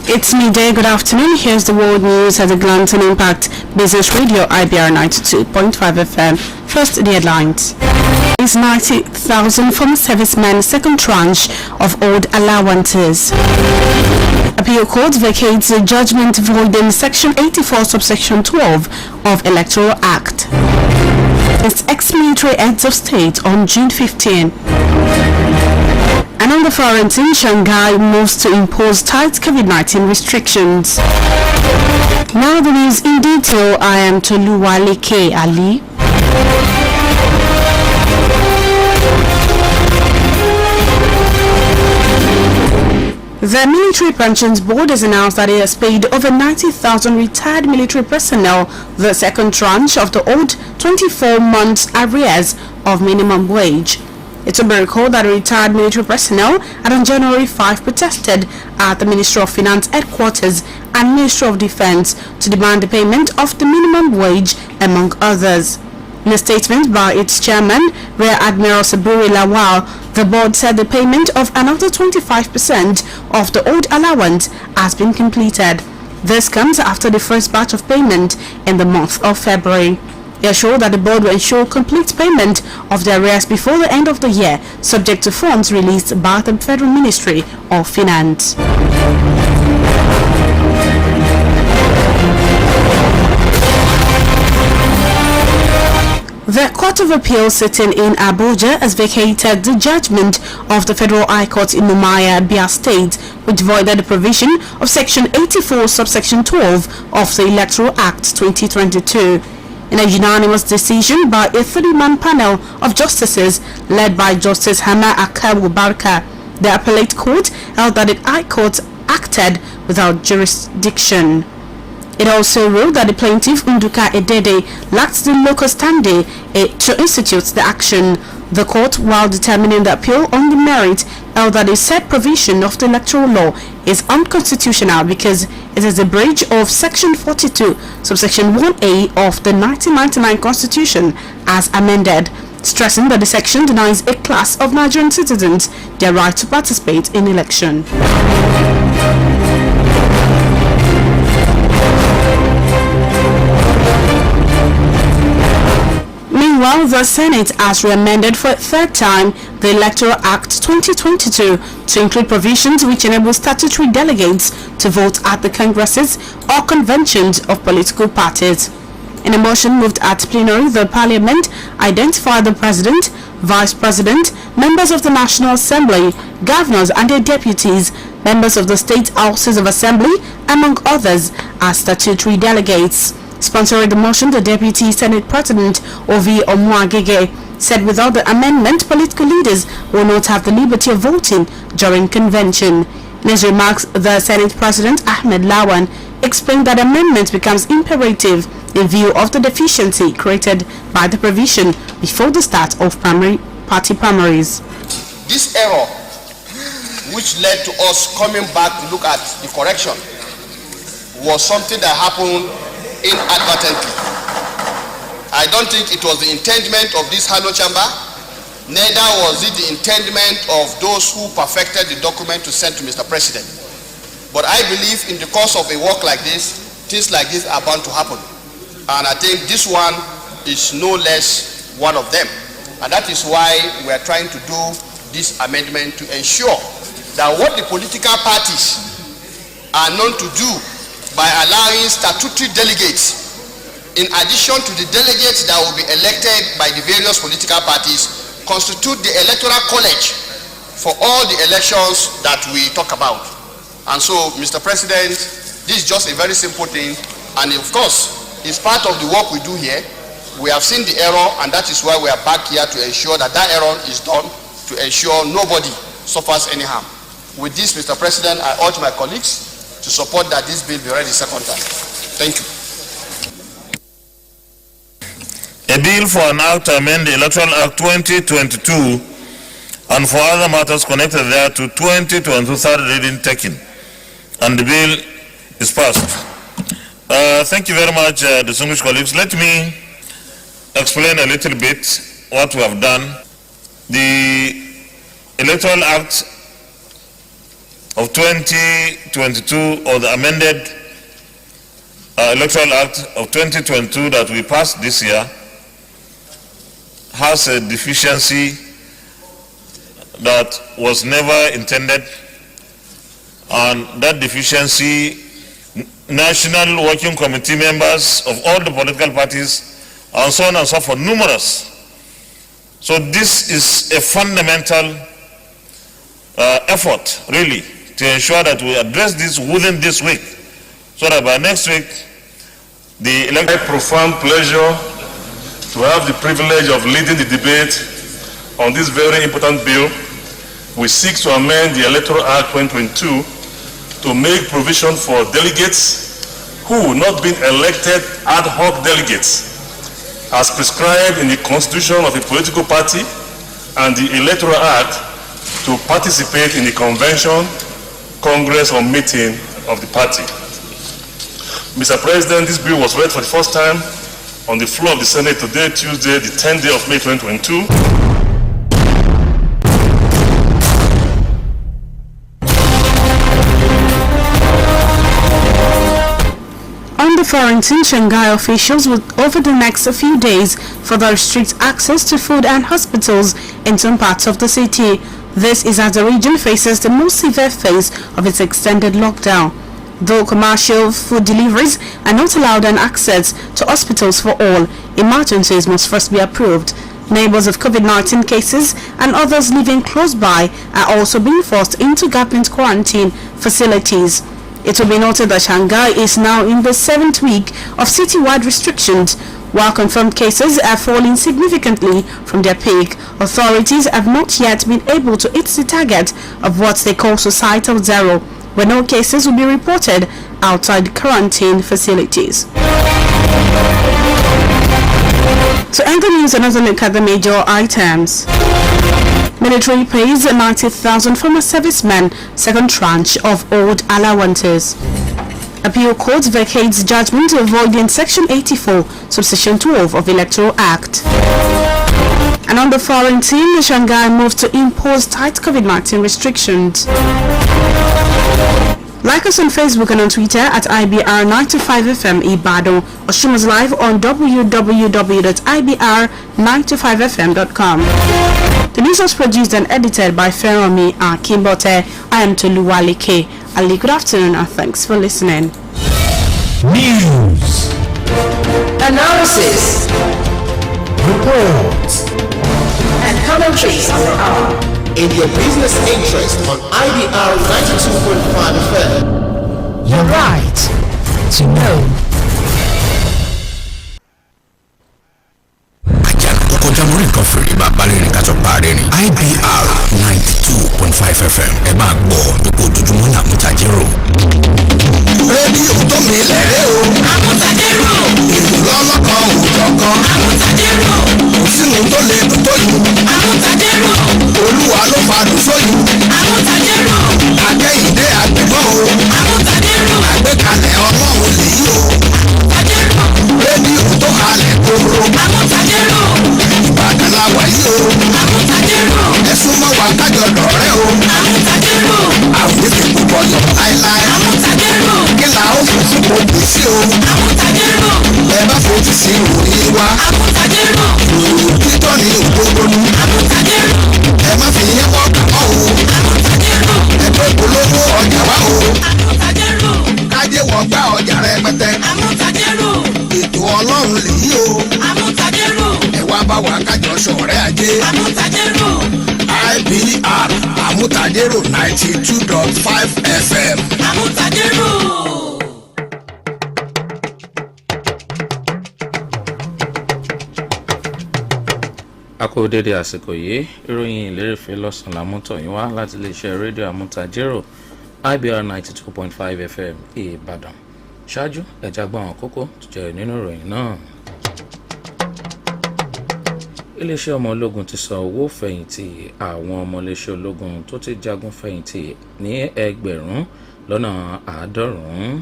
It's midday. Good afternoon. Here's the world news at a glance on Impact Business Radio IBR 92.5 FM. First, the headlines. Is 90,000 former servicemen second tranche of old allowances. Appeal Court vacates the judgment voiding Section 84 subsection 12 of Electoral Act. It's ex-military heads of state on June 15. And on the front, in Shanghai moves to impose tight COVID-19 restrictions. Now the news in detail. I am Toluwale K. Ali. The Military Pensions Board has announced that it has paid over 90,000 retired military personnel the second tranche of the old 24 months arrears of minimum wage. It will be recalled that retired military personnel had on January 5 protested at the Ministry of Finance headquarters and Ministry of Defense to demand the payment of the minimum wage, among others. In a statement by its chairman, Rear Admiral Saburi Lawal, the board said the payment of another 25% of the old allowance has been completed. This comes after the first batch of payment in the month of February. It assured that the board will ensure complete payment of the arrears before the end of the year, subject to funds released by the Federal Ministry of Finance. The Court of Appeal sitting in Abuja has vacated the judgment of the Federal High Court in Umaya, Abia State, which voided the provision of Section 84, subsection 12 of the Electoral Act 2022. In a unanimous decision by a 30-man panel of justices led by Justice Hama Akawu Barka, the appellate court held that the High Court acted without jurisdiction. It also ruled that the plaintiff Nduka Edede lacked the local standing to institute the action. The court, while determining the appeal on the merit, held that a said provision of the electoral law is unconstitutional because it is a breach of Section 42, subsection 1A of the 1999 Constitution as amended, stressing that the section denies a class of Nigerian citizens their right to participate in election. Meanwhile, the Senate has amended for a third time the Electoral Act 2022 to include provisions which enable statutory delegates to vote at the congresses or conventions of political parties. In a motion moved at plenary, the Parliament identified the President, Vice President, members of the National Assembly, governors and their deputies, members of the State Houses of Assembly, among others, as statutory delegates. Sponsoring the motion, the Deputy Senate President, Ovi Omuagege, said without the amendment, political leaders will not have the liberty of voting during convention. In his remarks, the Senate President, Ahmed Lawan, explained that amendment becomes imperative in view of the deficiency created by the provision before the start of party primaries. This error, which led to us coming back to look at the correction, was something that happened inadvertently. I don't think it was the intendment of this Halo chamber, neither was it the intendment of those who perfected the document to send to Mr. President. But I believe in the course of a work like this, things like this are bound to happen. And I think this one is no less one of them. And that is why we are trying to do this amendment to ensure that what the political parties are known to do by allowing statutory delegates, in addition to the delegates that will be elected by the various political parties, constitute the electoral college for all the elections that we talk about. And so, Mr. President, this is just a very simple thing, and of course, it's part of the work we do here. We have seen the error, and that is why we are back here to ensure that that error is done, to ensure nobody suffers any harm. With this, Mr. President, I urge my colleagues to support that this bill be read the second time. Thank you. A bill for an act to amend the Electoral Act 2022 and for other matters connected thereto 2022 third reading taken. And the bill is passed. Thank you very much, distinguished colleagues. Let me explain a little bit what we have done. The Electoral Act of 2022, or the amended Electoral Act of 2022 that we passed this year, has a deficiency that was never intended, and that deficiency, National Working Committee members of all the political parties and so on and so forth, numerous. So this is a fundamental effort, really, to ensure that we address this within this week, so that by next week, the elected... profound pleasure to have the privilege of leading the debate on this very important bill, which seeks to amend the Electoral Act 2022 to make provision for delegates who not been elected ad hoc delegates as prescribed in the constitution of a political party and the Electoral Act to participate in the convention, congress or meeting of the party. Mr. President, this bill was read for the first time on the floor of the Senate today, Tuesday, the 10th day of May 2022. On the quarantine, Shanghai officials will over the next few days further restrict access to food and hospitals in some parts of the city. This is as the region faces the most severe phase of its extended lockdown. Though commercial food deliveries are not allowed and access to hospitals for all, emergencies must first be approved. Neighbors of COVID-19 cases and others living close by are also being forced into government quarantine facilities. It will be noted that Shanghai is now in the 7th week of citywide restrictions. While confirmed cases are falling significantly from their peak, authorities have not yet been able to hit the target of what they call societal zero, where no cases will be reported outside quarantine facilities. To end the news, another look at the major items. Military pays 90,000 former servicemen, second tranche of old allowances. Appeal Court vacates judgment avoiding Section 84, Subsection 12 of Electoral Act. And on the quarantine, Shanghai moves to impose tight COVID-19 restrictions. Like us on Facebook and on Twitter at IBR95FM Ibadan, or stream us live on www.ibr925fm.com. The news was produced and edited by Feromi Akimbote. I am Toluwalike Ali. Good afternoon and thanks for listening. News, Analysis, reports, and commentaries on the hour. In your business interest on IBR 92.5 FM. Your right to know. IBR 92.5 FM ẹ máa gbọ́ gbogbo ojoojúmọ́ ní Amutajero. rédíò tó mi lẹ́rẹ́ o. Amutajero. ìlú lọ́lọ́kan òjọ̀kan. Amutajero. kò sínú tó lè dùn tó yìí. Amutajero. olúwa ló fàdùn sóyún. Amutajero. akẹ́yìndé àgbẹ̀mọ́ o. Amutajero. àgbékalẹ̀ ọlọ́run lèyí o. Amutajero. rédíò tó kalẹ̀ kóró. Amutajero. ìbàdàn la wà yìí o. Amutajero. ẹ̀sùn mọ́ wa kájọ dọ̀rẹ́ o. Amutajero. àwọn ètò púpọ̀ yọ láéláé. Amutajero. kí la ó fún fún gbogbo sí o. Amutajero. ẹ bá fojú sí ìròyìn wa. Amutajero. ìròyìn títọ́ ní òdodo ni. Amutajero. ẹ má fi yẹn kọ́ kàmọ́ o. Amutajero. ẹ pé polówó ọjà wa o. Amutajero. kájé wọ́n gbá ọjà rẹpẹtẹ. Amutajero. ètò ọlọ́run lèyí o. Amutajero. ẹ wá bá wa kájọ ṣọ̀rẹ́ ajé. Amutajero. IBR Amutajero 92.5 FM. Amutajero. A kú dédé àsìkò yìí, ìròyìn ìlérèfé lọ́sàn-án lámútọ̀yìn wá láti iléeṣẹ́ rédíò Amutajero IBR 92.5 FM Ìbàdàn. Ṣáájú ẹ̀já gbọ́ àwọn kókó tó jẹ́ nínú ìròyìn náà. Iléeṣẹ́ ọmọ ológun ti san owó fẹ̀yìntì àwọn ọmọ iléeṣẹ́ ológun tó ti jagun fẹ̀yìntì ní 1,000,000.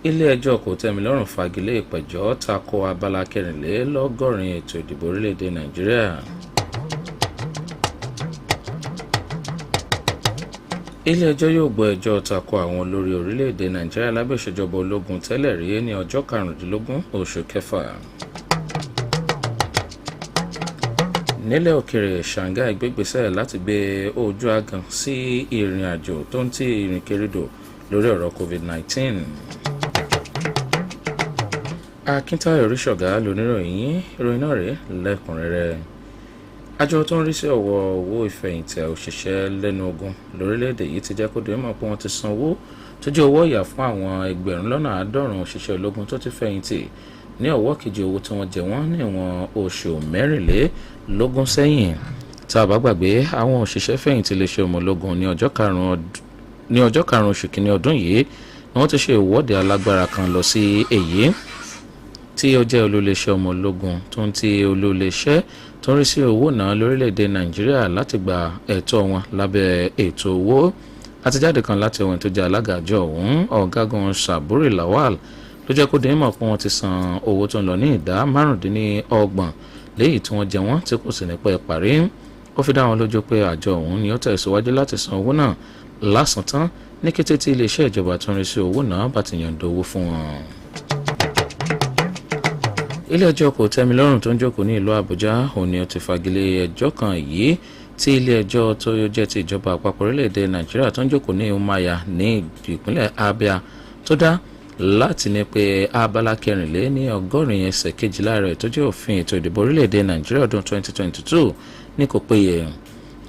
Ilé-ẹjọ́ kòtẹ́milọ́rùn fagilé ìpẹ̀jọ́ tako abala 84 ètò ìdìbò orílẹ̀-èdè Nàìjíríà. Ilé-ẹjọ́ yóò gbọ́ ẹjọ́ tako àwọn olórí orílẹ̀-èdè Nàìjíríà lábẹ́ ìṣèjọba ológun tẹ́lẹ̀ rí ní ọjọ́ 15 oṣù kẹfà. Nílẹ̀ òkèrè, Shanghai gbégbésẹ̀ láti gbé ojú agan sí ìrìn àjò tó ń ti ìrìnkèrindò lórí ọ̀rọ̀ COVID-19. Akíntayọ̀ Oríṣọ̀gá lóníròyìn, ìròyìn náà rèé lẹ́kùnrẹ́rẹ́. Àjọ tó ń rí sí ọ̀wọ́ owó ìfẹ̀yìntì òṣìṣẹ́ lẹ́nu ogun lórílẹ̀‐èdè yìí ti jẹ́ kó dé mọ̀ pé wọ́n ti san owó tó jẹ́ owó ọ̀yà fún àwọn 1,700 òṣìṣẹ́ ológun tó ti fẹ̀yìntì ní ọ̀wọ́ kejì owó tí wọ́n jẹ wọ́n ní ìwọ̀n oṣù 24 sẹ́yìn. tá a bá gbàgbé àwọn òṣìṣẹ́ fẹ̀yìntì iléeṣẹ́ ọmọ ológun ní ọjọ́ karùn-ún oṣù kìíní ọdún yìí ni wọ́n ti ṣe ìwọ́de alágbára kan lọ sí èyí tí ó jẹ́ olóléeṣẹ́ ọmọ ológun tó ń ti olóléeṣẹ́ tó ń rí sí owó náà lórílẹ̀‐èdè nàìjíríà láti gba ẹ̀tọ́ wọn lábẹ́ ètò owó àtijáde kan láti ohun tó jẹ́ alága àjọ ọ̀hún ọ̀gágun Saburi Lawal ló jẹ́ kó dé mọ̀ pé wọ́n ti san owó tó ń lọ ní ìdá 25 léyìí tí wọ́n jẹ wọ́n tí kò sì ní pẹ́ parí. Ó fi dá wọn lójú pé àjọ ọ̀hún ni ó tẹ̀síwájú láti san owó náà lásán tán ní kété tí iléeṣẹ́ ìjọba tó ń rí sí owó náà bá ti yànda owó fún wọn. Ilé ẹjọ́ kò tẹ́mi lọ́rùn tó ń jókòó ní ìlú Àbújá òun ni ó ti fagilé ẹjọ́ kan yìí tí ilé ẹjọ́ tó jẹ́ ti ìjọba àpapọ̀ orílẹ̀-èdè Nàìjíríà tó ń jókòó ní Umuahia ní ìpínlẹ̀ Abia tó dá láti ní pé abala 84 ẹsẹ̀ 12 rẹ̀ tó jẹ́ òfin ètò ìdìbò orílẹ̀-èdè Nàìjíríà ọdún 2022 ní kò péye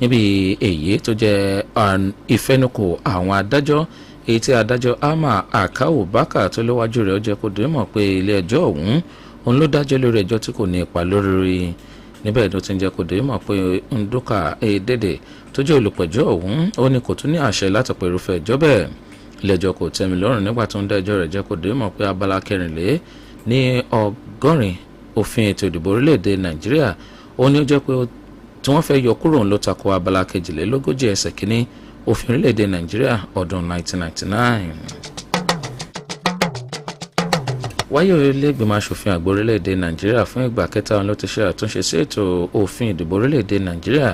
níbi èyí tó jẹ́ ìfẹnukò àwọn adájọ́ èyí tí adájọ́ Ama Akau Baka tó léwájú rẹ̀ ó jẹ́ kó dé mọ̀ pé ilé ẹjọ́ ọ̀hún òun ló dájọ́ lórí ẹjọ́ tí kò ní ipa lórí níbẹ̀ ló ti ń jẹ́ kó dé mọ̀ pé Nduka Edede tó jẹ́ olùpẹ̀jọ́ ọ̀hún ó ní kò tún ní àṣẹ láti pè irúfẹ́ ẹjọ́ bẹ́ẹ̀. Ilé ẹjọ́ kò tẹ́mi lọ́rùn nígbà tó ń dá ẹjọ́ rẹ̀ jẹ́ kó dé mọ̀ pé abala 84 òfin ètò ìdìbò orílẹ̀-èdè Nàìjíríà ó ní ó jẹ́ pé tí wọ́n fẹ́ yọ kúrò ló tako abala 42 ẹsẹ̀ kínní òfin orílẹ̀-èdè Nàìjíríà ọdún 1999. Wáyé ilé-ìgbìmọ̀ aṣòfin àgbà orílẹ̀-èdè Nàìjíríà fún ìgbà kẹta ló ti ṣe àtúnṣe sí ètò òfin ìdìbò orílẹ̀-èdè Nàìjíríà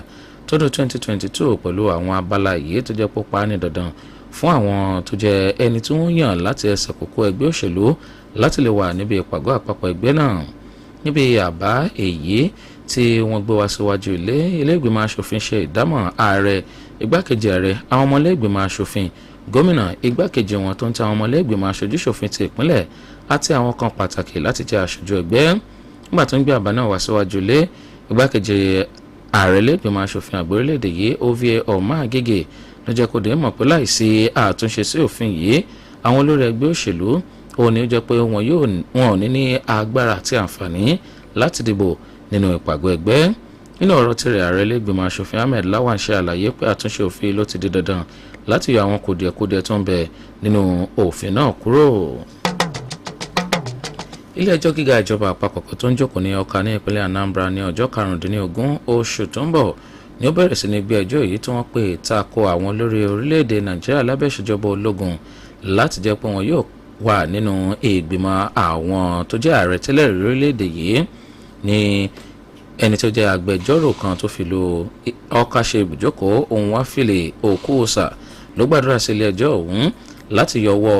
tọdún 2022 pẹ̀lú àwọn abala yìí tó jẹ́ pópa ní dandan fún àwọn tó jẹ́ ẹni tí wọ́n yàn láti ẹsẹ̀ kókó ẹgbẹ́ òṣèlú láti lè wà níbi ìpàgọ́ àpapọ̀ ẹgbẹ́ náà. Níbi àbá èyí tí wọ́n gbé wá síwájú ilé-ìgbìmọ̀ aṣòfin ṣe ìdámọ̀ ààrẹ, igbákejì ààrẹ, àwọn ọmọ ilé-ìgbìmọ̀ aṣòfin, gómìnà, igbákejì wọn tó ń ta àwọn ọmọ ilé-ìgbìmọ̀ aṣojú-ṣòfin ti ìpínlẹ̀ àti àwọn kan pàtàkì láti jẹ́ aṣojú ẹgbẹ́. Nígbà tó ń gbé àbá náà wá síwájú igbákejì ààrẹ ilé-ìgbìmọ̀ aṣòfin àgbà orílẹ̀-èdè yìí Ovie Ọmọ-Agége ló jẹ́ kó dé mọ̀ pé láìsí àtúnṣe sí òfin yìí àwọn olórí ẹgbẹ́ òṣèlú òun ni ó jẹ́ pé wọn ò ní agbára àti àǹfààní láti dìbò nínú ìpàgọ́ ẹgbẹ́. Nínú ọ̀rọ̀ tirẹ̀ ààrẹ ilé-ìgbìmọ̀ aṣòfin Ahmed Lawan ṣe àlàyé pé àtúnṣe òfin ló ti di dandan láti yọ àwọn kùdìẹ̀kudiẹ tó ń bẹ nínú òfin náà kúrò. Ilé ẹjọ́ gíga ìjọba àpapọ̀ tó ń jókòó ní Ọ̀ka ní ìpínlẹ̀ Anambra ní ọjọ́ 15 oṣù tó ń bọ̀ ni ó bẹ̀rẹ̀ sí ní gbé ẹjọ́ èyí tí wọ́n pè tako àwọn olórí orílẹ̀-èdè Nàìjíríà lábẹ́ ìṣèjọba ológun láti jẹ́ pé wọn yóò wà nínú ìgbìmọ̀ àwọn tó jẹ́ ààrẹ tẹ́lẹ̀ orílẹ̀-èdè yìí. Ní ẹni tó jẹ́ agbẹjọ́rò kan tó fi lo Ọ̀ka ṣe ibùjókòó òun wá fìlè Okuosa ló gbàdúrà sí ilé ẹjọ́ ọ̀hún láti yọwọ́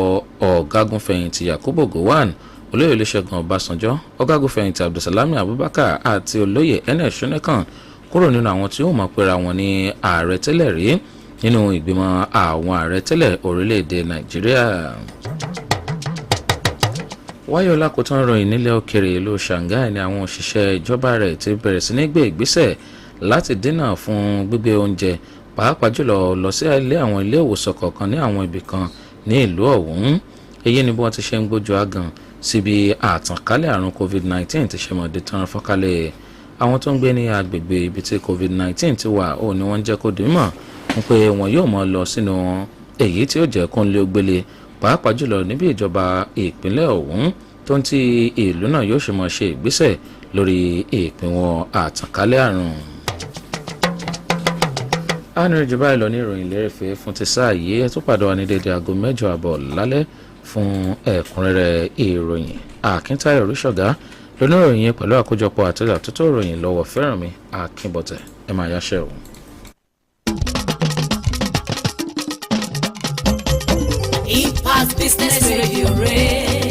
ọ̀gágun fẹ̀yìntì Yakubu Gowon, olóyè Olúṣẹ́gun Ọbásanjọ́, ọ̀gágun fẹ̀yìntì Abdulsalami Abubakar àti olóyè Ernest Shonekan kúrò nínú àwọn tí ó mọ̀ pera wọn ní ààrẹ tẹ́lẹ̀ rí nínú ìgbìmọ̀ àwọn ààrẹ tẹ́lẹ̀ orílẹ̀-èdè Nàìjíríà. Wáyé Ọlákòótán ròyìn nílẹ̀ òkèrè ìlú Shanghai ní àwọn òṣìṣẹ́ ìjọba rẹ̀ ti bẹ̀rẹ̀ sí ní gbé ìgbésẹ̀ láti dínà fún gbígbé oúnjẹ pàápàá jùlọ lọ sí àwọn ilé ìwòsàn kọ̀ọ̀kan ní àwọn ibì kan ní ìlú ọ̀hún. Èyí ni bí wọ́n ti ṣe ń gbójú àgàn síbi àtànkálẹ̀ àrùn COVID-19 ti ṣe mọ̀dé tán fọ́nkálẹ̀. Àwọn tó ń gbé ní agbègbè ibi tí COVID-19 ti wà ó ní wọ́n jẹ́ kó di mọ̀ pé wọn yóò mọ̀ lọ sínú èyí tí ó jẹ́ kó ń lé ògbélé pàápàá jùlọ níbi ìjọba ìpínlẹ̀ ọ̀hún tó ń ti ìlú náà yóò ṣe mọ̀ ṣe ìgbésẹ̀ lórí ìpínwọ̀n àtànkálẹ̀ àrùn. Àárín ìjọba ìlọ ní ìròyìn lérèfé fún ti sáà yìí ẹ tún pàdé wa ní dédé aago 8:30 lálẹ́ fún ẹ̀kúnrẹ́rẹ́ ìròyìn. Akíntayọ̀ Oríṣọ̀gá lóníròyìn yẹn pẹ̀lú àkójọpọ̀ àtẹ̀lé àtúntò ìròyìn lọ́wọ́ Fẹ́rànmi Akínbọ̀tẹ̀ ẹ máa yáṣẹ́ o. Impact Business Radio.